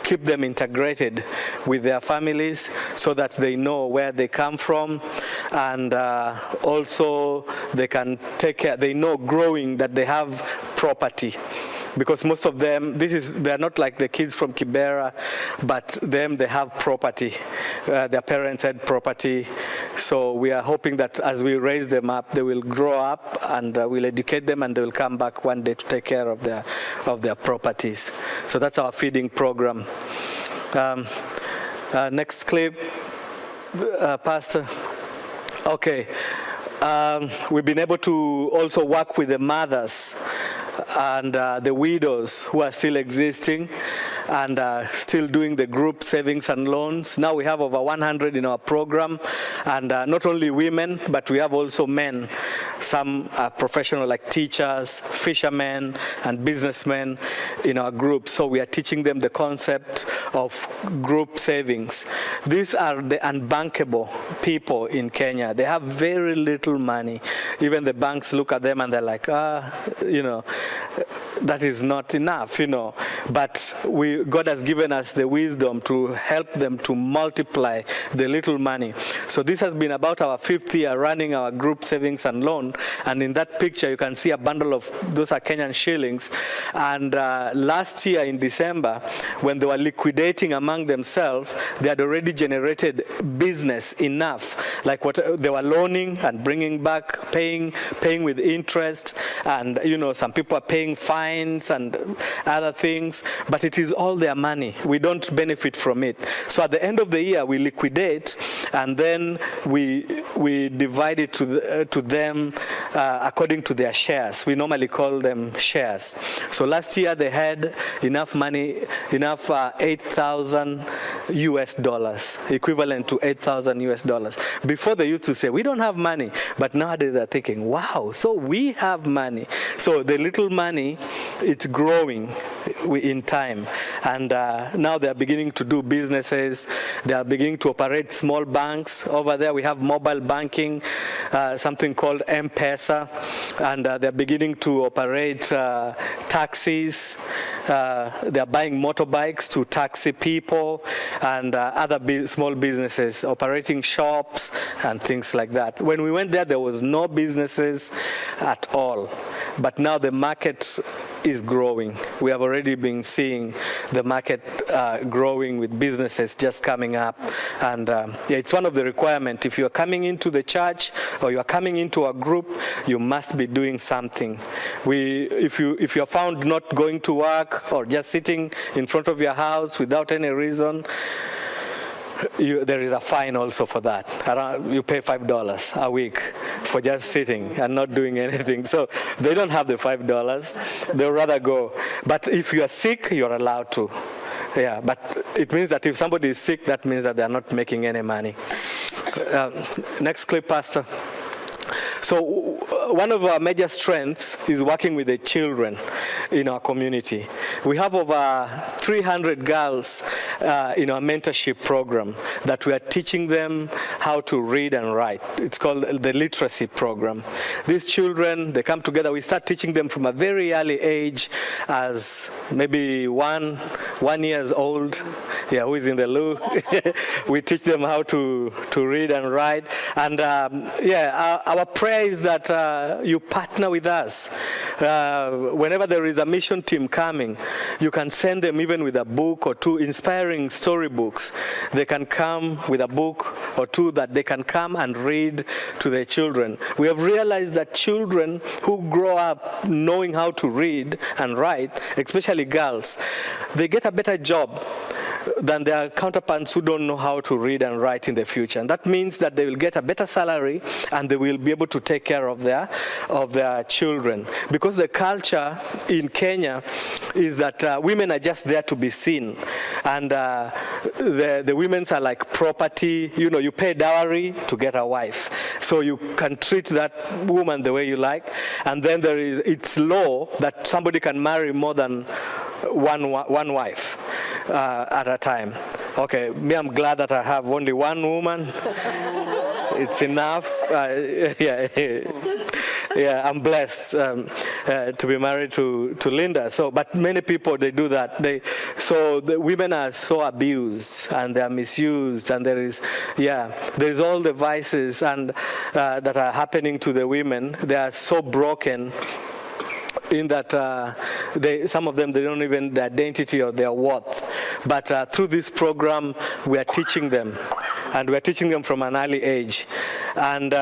keep them integrated with their families so that they know where they come from, and also they can take care, they know growing that they have property. Because most of them, they're not like the kids from Kibera, but they have property. Their parents had property. So we are hoping that as we raise them up, they will grow up, and we'll educate them, and they will come back one day to take care of their properties. So that's our feeding program. Next clip, Pastor. Okay. We've been able to also work with the mothers and the widows who are still existing and still doing the group savings and loans. Now we have over 100 in our program, and not only women, but we have also men. Some are professional, like teachers, fishermen, and businessmen in our group. So we are teaching them the concept of group savings. These are the unbankable people in Kenya. They have very little money. Even the banks look at them and they're like, that is not enough, But God has given us the wisdom to help them to multiply the little money. So this has been about our 5th year running our group savings and loan. And in that picture, you can see a bundle of, those are Kenyan shillings. And last year in December, when they were liquidating among themselves, they had already generated business enough. Like what they were loaning and bringing back, paying with interest. And, some people are paying fines and other things. But it is all their money. We don't benefit from it. So at the end of the year, we liquidate, and then we divide it to them according to their shares. We normally call them shares. So last year they had enough money, enough $8,000 US, equivalent to $8,000 US. Before they used to say, we don't have money, but nowadays they're thinking, wow, so we have money. So the little money, it's growing in time. And now they're beginning to do businesses. They are beginning to operate small banks. Over there we have mobile banking, something called M-Pesa, and they're beginning to operate taxis. They are buying motorbikes to taxi people and other small businesses, operating shops and things like that. When we went there was no businesses at all. But now the market is growing. We have already been seeing the market growing with businesses just coming up. And it's one of the requirements. If you're coming into the church or you're coming into a group, you must be doing something. If you're found not going to work or just sitting in front of your house without any reason, there is a fine also for that. You pay $5 a week for just sitting and not doing anything. So they don't have the $5. They'll rather go. But if you are sick, you're allowed to. Yeah, but it means that if somebody is sick, that means that they're not making any money. Next clip, Pastor. So one of our major strengths is working with the children in our community. We have over 300 girls in our mentorship program that we are teaching them how to read and write. It's called the literacy program. These children, they come together. We start teaching them from a very early age, as maybe one year old. Yeah, who is in the loo? We teach them how to read and write. And our prayer is that you partner with us. Whenever there is a mission team coming, you can send them even with a book or two, inspiring storybooks. They can come with a book or two that they can come and read to their children. We have realized that children who grow up knowing how to read and write, especially girls, they get a better job than their counterparts who don't know how to read and write in the future. And that means that they will get a better salary and they will be able to take care of their children. Because the culture in Kenya is that women are just there to be seen. And the women are like property. You know, you pay dowry to get a wife. So you can treat that woman the way you like. And then it's law that somebody can marry more than one wife at a time. Okay, me, I'm glad that I have only one woman. It's enough. Yeah, I'm blessed to be married to Linda. So, but many people, they do that. So the women are so abused and they are misused, and there is all the vices and that are happening to the women. They are so broken in that some of them, they don't even the identity or their worth. But through this program, we are teaching them, and we are teaching them from an early age, and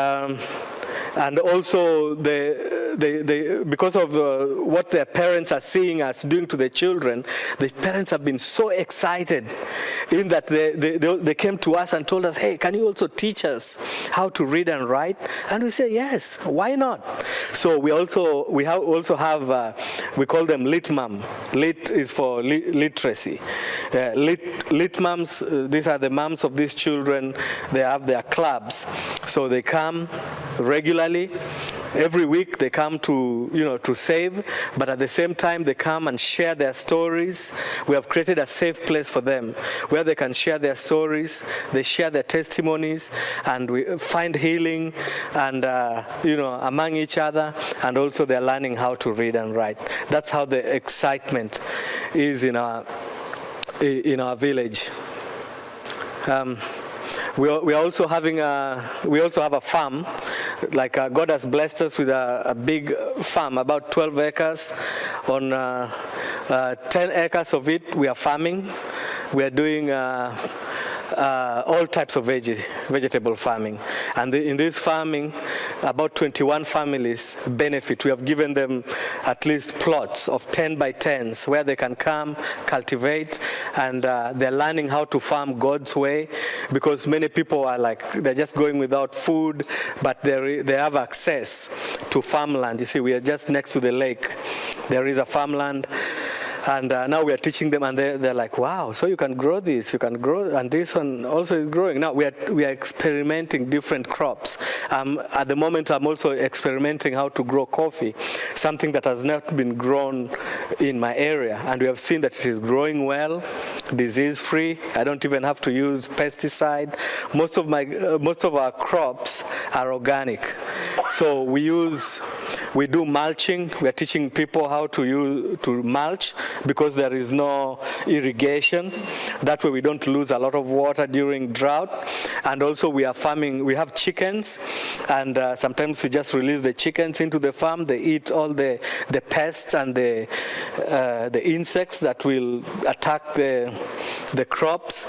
also because of what their parents are seeing us doing to the children, the parents have been so excited in that they came to us and told us, hey, can you also teach us how to read and write? And we say, yes, why not? So we also have, we call them Lit Mom. Lit is for literacy. Lit Moms, these are the moms of these children. They have their clubs. So they come regularly. Every week they come to save, but at the same time they come and share their stories. We have created a safe place for them where they can share their stories, they share their testimonies, and we find healing and among each other, and also they're learning how to read and write. That's how the excitement is in our village. We also have a farm. Like God has blessed us with a big farm, about 12 acres. On 10 acres of it, we are farming. We are doing all types of vegetable farming. And in this farming, about 21 families benefit. We have given them at least plots of 10 by 10s where they can come, cultivate, and they're learning how to farm God's way, because many people are they're just going without food, but they have access to farmland. You see, we are just next to the lake. There is a farmland. And now we are teaching them, and they're like, wow, so you can grow this, you can grow, and this one also is growing. Now we are experimenting different crops. At the moment, I'm also experimenting how to grow coffee, something that has not been grown in my area. And we have seen that it is growing well, disease-free. I don't even have to use pesticide. Most of our crops are organic. So we use We do mulching. We are teaching people how to mulch because there is no irrigation. That way we don't lose a lot of water during drought. And also we are farming. We have chickens, and sometimes we just release the chickens into the farm. They eat all the pests and the insects that will attack the crops.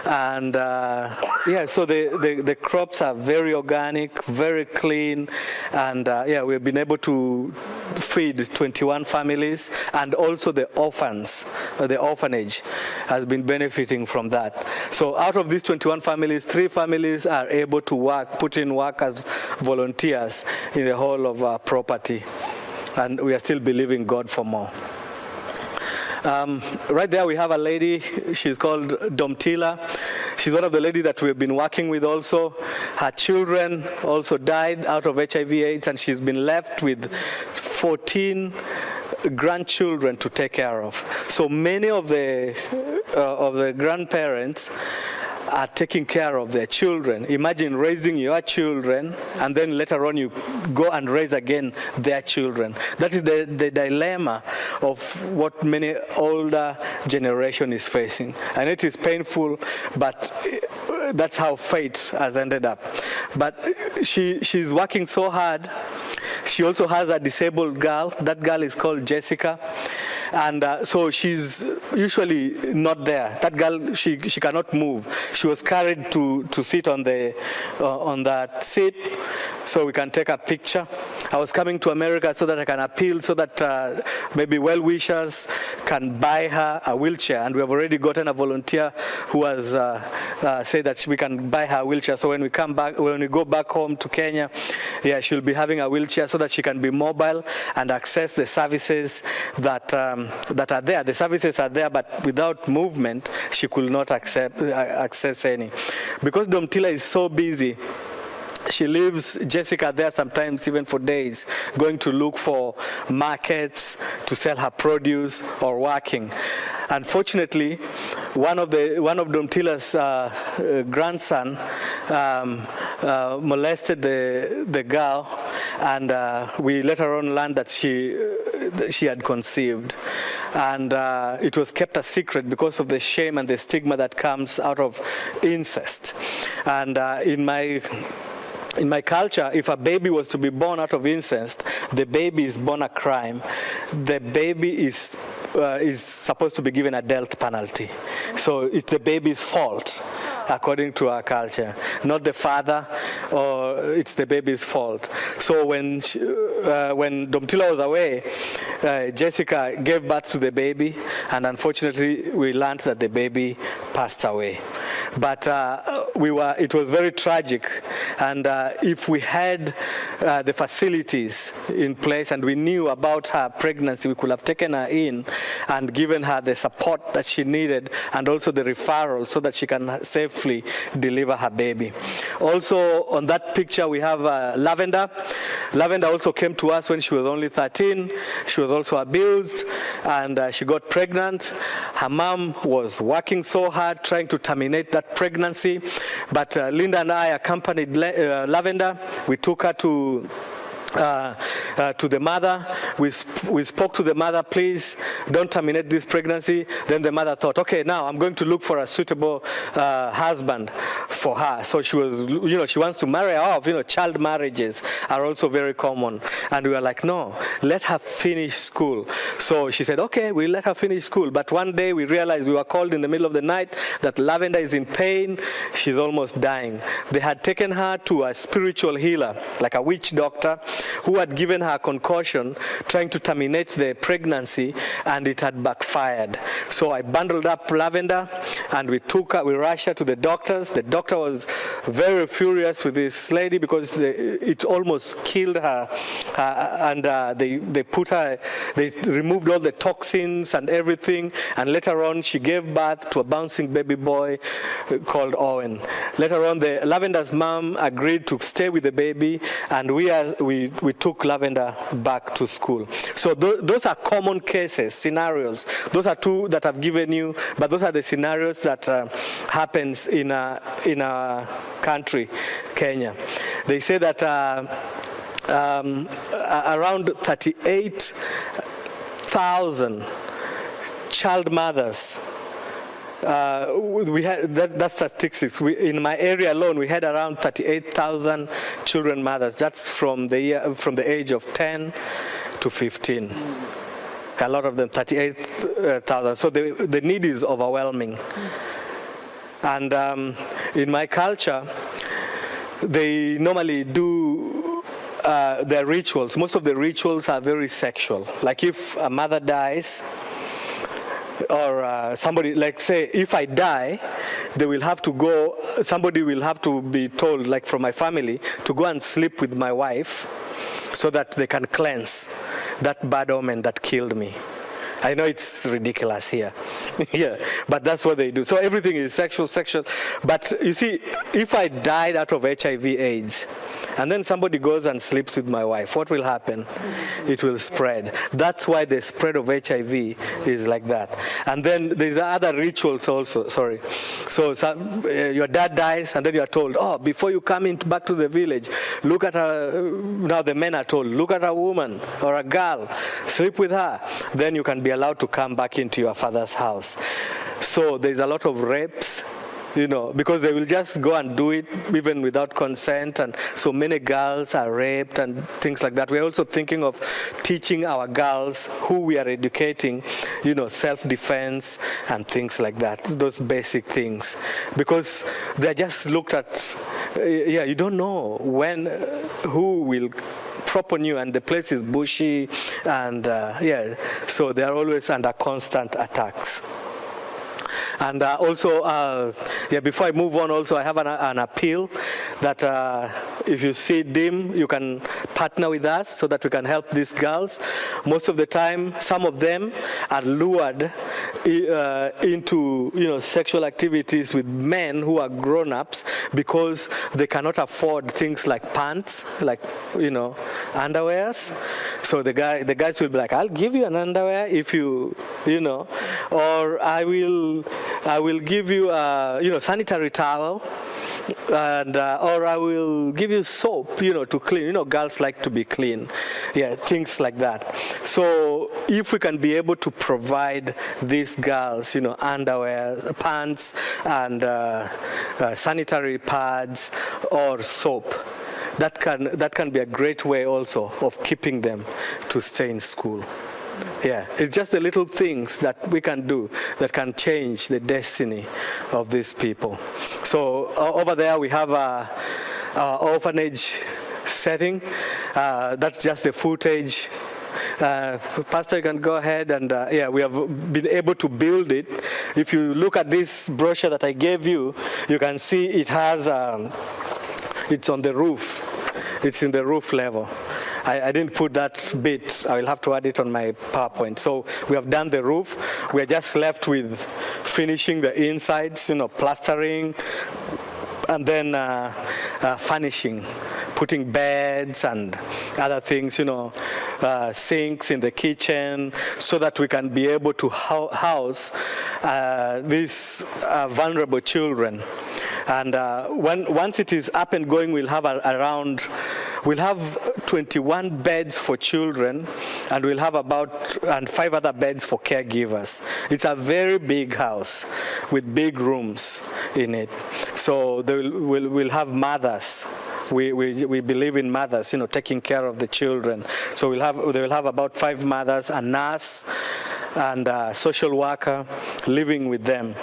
And yeah, so the crops are very organic, very clean, and yeah, we've been able to feed 21 families, and also the orphans, the orphanage has been benefiting from that. So out of these 21 families, 3 families are able to put in work as volunteers in the whole of our property, and we are still believing God for more. Right there we have a lady, she's called Domtila. She's one of the ladies that we've been working with also. Her children also died out of HIV/AIDS, and she's been left with 14 grandchildren to take care of. So many of the grandparents are taking care of their children. Imagine raising your children and then later on you go and raise again their children. That is the dilemma of what many older generation is facing. And it is painful, but that's how fate has ended up. But she's working so hard. She also has a disabled girl. That girl is called Jessica. And so she's usually not there. That girl, she cannot move. She was carried to sit on that seat so we can take a picture. I was coming to America so that I can appeal so that maybe well-wishers can buy her a wheelchair. And we have already gotten a volunteer who has said that we can buy her a wheelchair. So when we go back home to Kenya, yeah, she'll be having a wheelchair so that she can be mobile and access the services that are there. The services are there, but without movement, she could not access any. Because Domtila is so busy, she leaves Jessica there sometimes even for days, going to look for markets to sell her produce or working. Unfortunately, one of Domtila's grandson molested the girl, and we later on learned that she had conceived. And it was kept a secret because of the shame and the stigma that comes out of incest. And in my culture, if a baby was to be born out of incest, the baby is born a crime. The baby is supposed to be given a death penalty. So it's the baby's fault, according to our culture, not the father, or it's the baby's fault. So when Domtila was away, Jessica gave birth to the baby, and unfortunately we learned that the baby passed away. But it was very tragic, and if we had the facilities in place and we knew about her pregnancy, we could have taken her in and given her the support that she needed, and also the referral so that she can safely deliver her baby. Also on that picture we have Lavender. Lavender also came to us when she was only 13. She was also abused, and she got pregnant. Her mom was working so hard trying to terminate that pregnancy, but Linda and I accompanied Lavender. We took her to the mother. We spoke to the mother, please don't terminate this pregnancy. Then the mother thought, okay, now I'm going to look for a suitable husband for her. So she was, she wants to marry her off. Child marriages are also very common. And we were like, no, let her finish school. So she said, okay, we'll let her finish school. But one day we realized, we were called in the middle of the night that Lavender is in pain. She's almost dying. They had taken her to a spiritual healer, like a witch doctor, who had given her a concoction trying to terminate the pregnancy, and it had backfired. So I bundled up Lavender and we rushed her to the doctors. The doctor was very furious with this lady because it almost killed her, and they removed all the toxins and everything, and later on she gave birth to a bouncing baby boy called Owen. Later on, Lavender's mom agreed to stay with the baby, and we took Lavender back to school. So those are common cases, scenarios. Those are two that I've given you, but those are the scenarios that happens in our country, Kenya. They say that around 38,000 child mothers. We had that's statistics. In my area alone, we had around 38,000 children mothers. That's from the age of 10 to 15. A lot of them, 38,000. So the need is overwhelming. And in my culture, they normally do their rituals. Most of the rituals are very sexual. Like if a mother dies, or somebody, like say, if I die, they will have to go, somebody will have to be told, like from my family, to go and sleep with my wife so that they can cleanse that bad omen that killed me. I know it's ridiculous here. Yeah, but that's what they do. So everything is sexual. But you see, if I died out of HIV/AIDS, and then somebody goes and sleeps with my wife, what will happen? It will spread. That's why the spread of HIV is like that. And then there's other rituals also, sorry. So your dad dies, and then you are told, oh, before you come back to the village, look at now the men are told, look at a woman or a girl, sleep with her. Then you can be allowed to come back into your father's house. So there's a lot of rapes, because they will just go and do it even without consent, and so many girls are raped and things like that. We're also thinking of teaching our girls who we are educating, self-defense and things like that, those basic things, because they're just looked at, you don't know who will prop on you, and the place is bushy, and so they are always under constant attacks. And also, before I move on, also I have an appeal that if you see dim, you can partner with us so that we can help these girls. Most of the time, some of them are lured into sexual activities with men who are grown-ups because they cannot afford things like pants, like underwears. So the guys will be like, I'll give you an underwear if you or I will give you a sanitary towel, and or I will give you soap, to clean. Girls like to be clean. Yeah, things like that. So if we can be able to provide these girls, underwear, pants, and sanitary pads or soap, that can be a great way also of keeping them to stay in school. Yeah, it's just the little things that we can do that can change the destiny of these people. So over there we have a orphanage setting. That's just the footage. Pastor, you can go ahead, and we have been able to build it. If you look at this brochure that I gave you, you can see it has, it's on the roof. It's in the roof level. I didn't put that bit. I will have to add it on my PowerPoint. So we have done the roof. We are just left with finishing the insides, plastering, and then furnishing, putting beds and other things, sinks in the kitchen, so that we can be able to house these vulnerable children. And once it is up and going, we'll have we'll have 21 beds for children, and we'll have and 5 other beds for caregivers. It's a very big house with big rooms in it. So we'll have mothers. We believe in mothers, taking care of the children. So they will have about 5 mothers, a nurse, and a social worker living with them.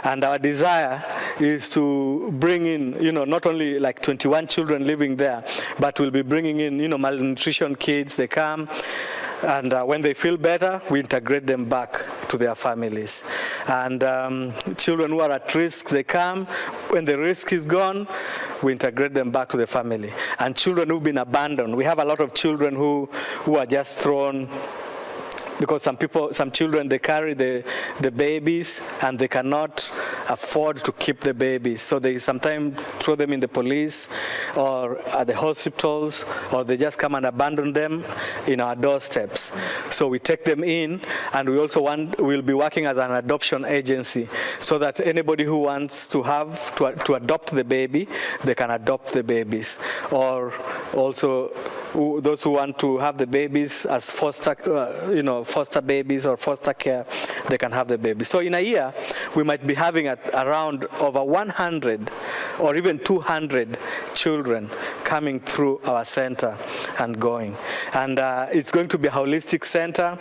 And our desire is to bring in, not only like 21 children living there, but we'll be bringing in, malnutrition kids. They come, and when they feel better, we integrate them back to their families. And children who are at risk, they come. When the risk is gone, we integrate them back to the family. And children who've been abandoned, we have a lot of children who are just thrown, because some children, they carry the babies and they cannot afford to keep the babies. So they sometimes throw them in the police or at the hospitals, or they just come and abandon them in our doorsteps. So we take them in, and we also we'll be working as an adoption agency, so that anybody who wants to adopt the baby, they can adopt the babies. Or also those who want to have the babies as foster babies or foster care, they can have the babies. So in a year, we might be having around over 100 or even 200 children coming through our center and going. And it's going to be a holistic center.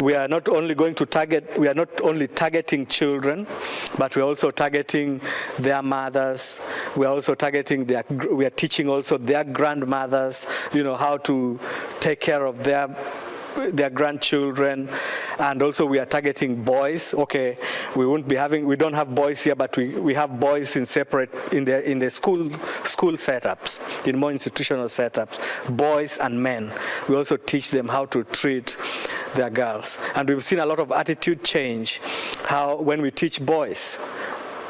We are not only targeting children, but we're also targeting their mothers. We are also targeting we are teaching also their grandmothers, how to take care of their grandchildren. And also we are targeting boys. Okay, we don't have boys here, but we have boys in the school setups, in more institutional setups, boys and men. We also teach them how to treat their girls. And we've seen a lot of attitude change, when we teach boys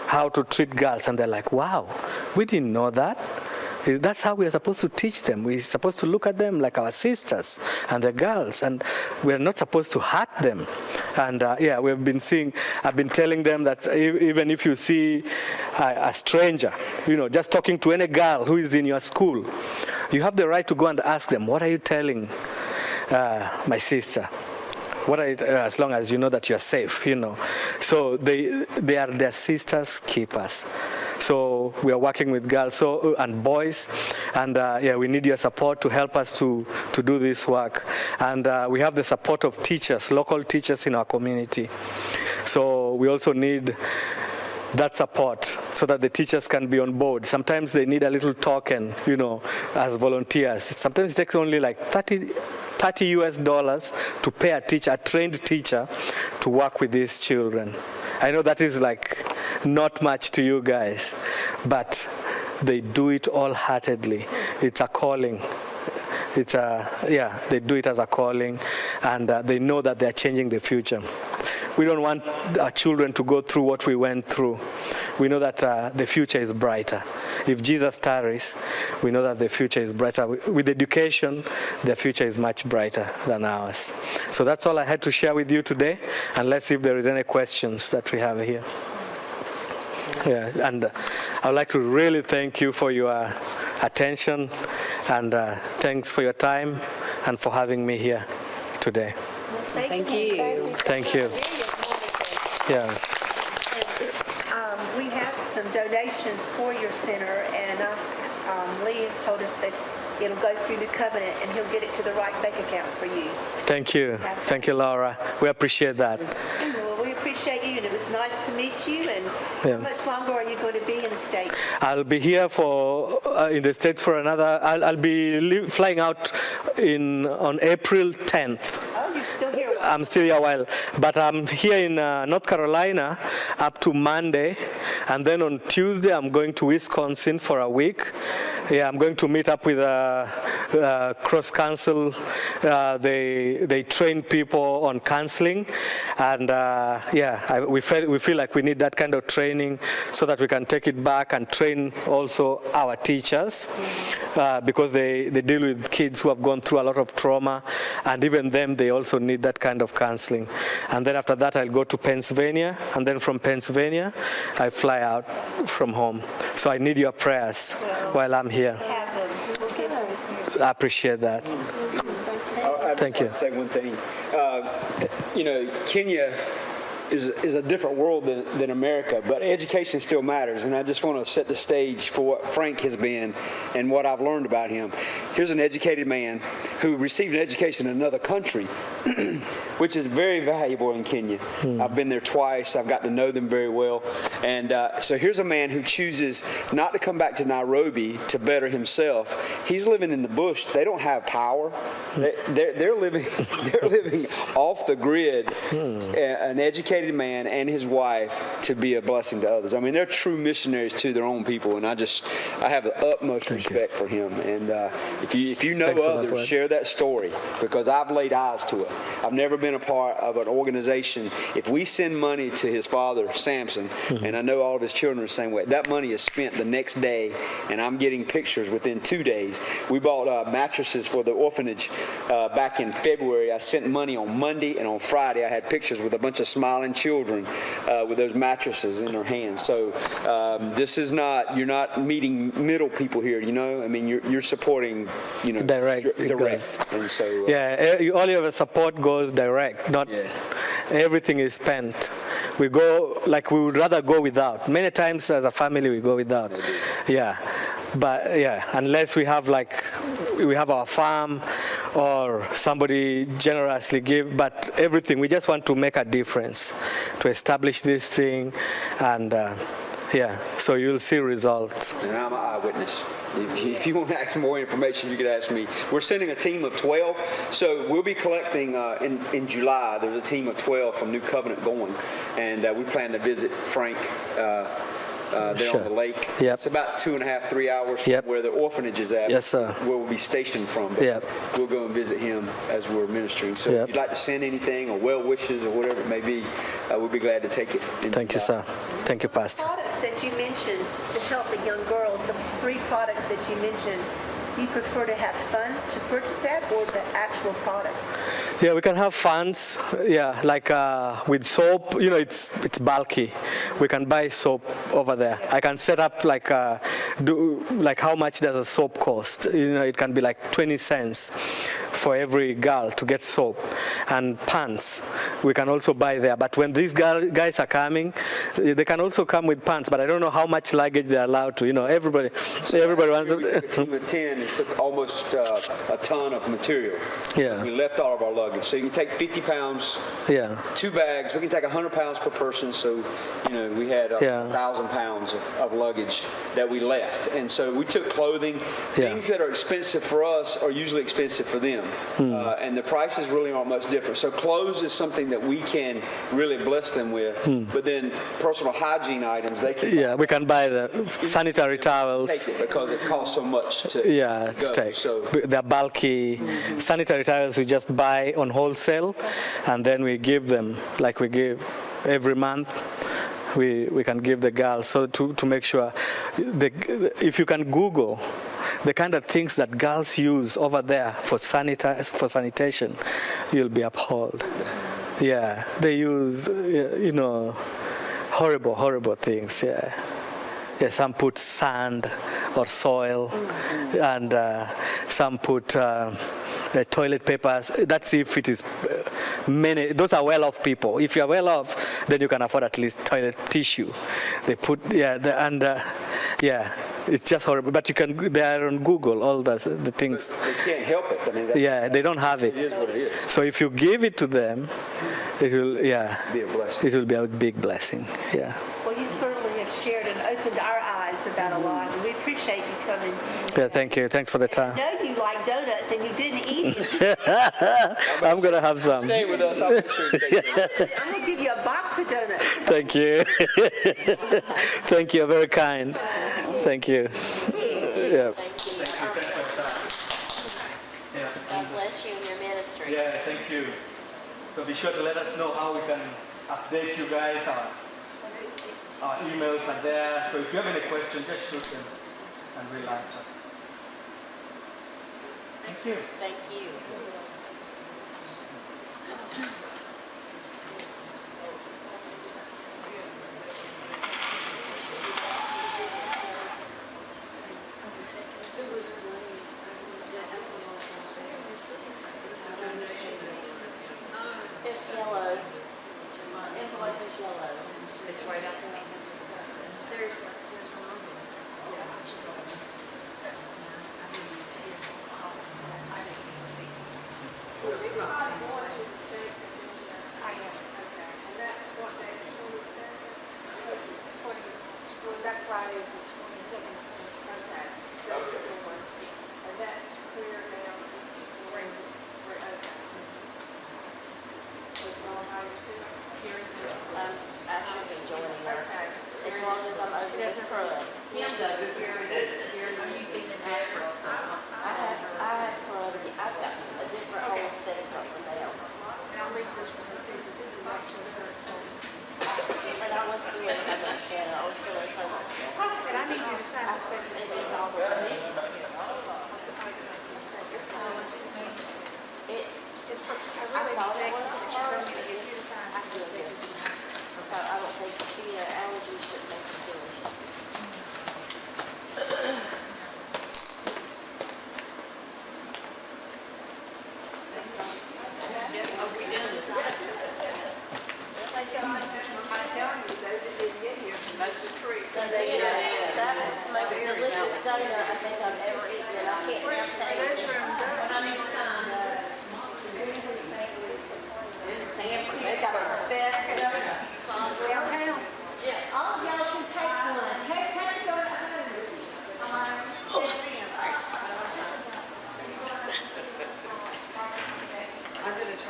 how to treat girls, and they're like, wow, we didn't know that. That's how we are supposed to teach them. We're supposed to look at them like our sisters and the girls, and we're not supposed to hurt them. And I've been telling them that even if you see a stranger, just talking to any girl who is in your school, you have the right to go and ask them, what are you telling my sister? As long as you know that you're safe, So they are their sisters' keepers. So we are working with girls and boys, and we need your support to help us to do this work. And we have the support of teachers, local teachers in our community. So we also need that support so that the teachers can be on board. Sometimes they need a little token, as volunteers. Sometimes it takes only like $30 to pay a trained teacher to work with these children. I know that is like not much to you guys, but they do it all-heartedly. It's a calling. They do it as a calling, and they know that they're changing the future. We don't want our children to go through what we went through. We know that the future is brighter. If Jesus tarries, we know that the future is brighter. With education, the future is much brighter than ours. So that's all I had to share with you today, and let's see if there is any questions that we have here. And I would like to really thank you for your attention, and thanks for your time and for having me here today. Thank you. Thank you. Yeah. We have some donations for your center, and Lee has told us that it'll go through the covenant and he'll get it to the right bank account for you. Thank you. Thank you, Laura. We appreciate that. Well, we appreciate you, and it was nice to meet you. And how much longer are you going to be in the States? I'll be here in the States for another. I'll be flying out on April 10th. Oh, you're still here? I'm still here a while, but I'm here in North Carolina up to Monday, and then on Tuesday I'm going to Wisconsin for a week. I'm going to meet up with Cross Council. They train people on counseling, and we feel like we need that kind of training so that we can take it back and train also our teachers, because they deal with kids who have gone through a lot of trauma, and even them, they also need that kind of counseling. And then after that, I'll go to Pennsylvania, and then from Pennsylvania, I fly out from home. So I need your prayers while I'm here. I appreciate that. Thank you. Say one thing. Kenya is a different world than America, but education still matters, and I just want to set the stage for what Frank has been and what I've learned about him. Here's an educated man who received an education in another country, which is very valuable in Kenya. I've been there twice. I've got to know them very well. And so here's a man who chooses not to come back to Nairobi to better himself. He's living in the bush. They don't have power. They're living off the grid. An educated man and his wife to be a blessing to others. I mean, they're true missionaries to their own people, and I have the utmost respect for him. And if you know others, share that story, because I've laid eyes to it. I've never been a part of an organization. If we send money to his father, Samson, and I know all of his children are the same way, that money is spent the next day, and I'm getting pictures within 2 days. We bought mattresses for the orphanage back in February. I sent money on Monday, and on Friday I had pictures with a bunch of smiling children with those mattresses in their hands. So this is not, you're not meeting middle people here, you know? I mean, you're supporting, you know, Direct. And so, All your support goes direct, not everything is spent. We go, like we would rather go without. Many times as a family we go without. But unless we have our farm or somebody generously give, but everything, we just want to make a difference, to establish this thing, and so you'll see results. And I'm an eyewitness. If you want to ask more information, you could ask me. We're sending a team of 12, so we'll be collecting in July. There's a team of 12 from New Covenant going, and we plan to visit Frank there on the lake. It's about 2.5, 3 hours from where the orphanage is at. Yes, sir. Where we'll be stationed from. We'll go and visit him as we're ministering. So if you'd like to send anything or well wishes or whatever it may be, we'll be glad to take it. Thank you, sir. Thank you, Pastor. Products that you mentioned to help the young girls, the 3 products that you mentioned, you prefer to have funds to purchase that or the actual products? Yeah, we can have funds. Yeah, like with soap, you know, it's bulky. We can buy soap over there. I can set up like how much does a soap cost? You know, it can be like 20 cents for every girl to get soap, and pants we can also buy there. But when these guys are coming, they can also come with pants. But I don't know how much luggage they're allowed to. You know, everybody wants. We took a team of 10. It took almost a ton of material. We left all of our luggage. So you can take 50 pounds. 2 bags. We can take 100 pounds per person. So you know we had 1,000 pounds of luggage that we left. And so we took clothing. Things that are expensive for us are usually expensive for them. And the prices really aren't much different. So clothes is something that we can really bless them with. But then personal hygiene items, they can we can buy the sanitary towels. Take it because it costs so much to go. Take. So they're bulky. Sanitary towels we just buy on wholesale, and then we give them, like we give every month. We can give the girls, so to make sure, if you can Google the kind of things that girls use over there for sanitation, you'll be appalled. They use, you know, horrible things. Some put sand or soil, and some put toilet papers. That's if it is many. Those are well-off people. If you are well-off, then you can afford at least toilet tissue. They put it's just horrible. But you can. They are on Google. All the things. But they can't help it. I mean, they don't have it. It is what it is. So if you give it to them, it will be a blessing. It will be a big blessing. Well, you certainly have shared and opened our eyes about a lot, and we appreciate you coming. Thank you. Thanks for the time. I know you like donuts, and you didn't eat it. I'm gonna have some. Stay with us. I'll make sure you take it. I'm gonna give you a box of donuts. Thank you. Thank you. Very kind. Thank you. God bless you in your ministry. Thank you. So be sure to let us know how we can update you guys. Our emails are there. So if you have any questions, just shoot them and we'll answer. Thank you. Thank you. It's yellow. Envelope is yellow. It's right up there. There's another one. That Friday is the 22nd. Okay. So and that's clear now. It's great. Okay. So, how you see it? I should be joining her. Okay. As long as I'm over this crud. Kim does it here. Are you thinking that for I have crud. I've got a different whole set of something else.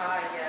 I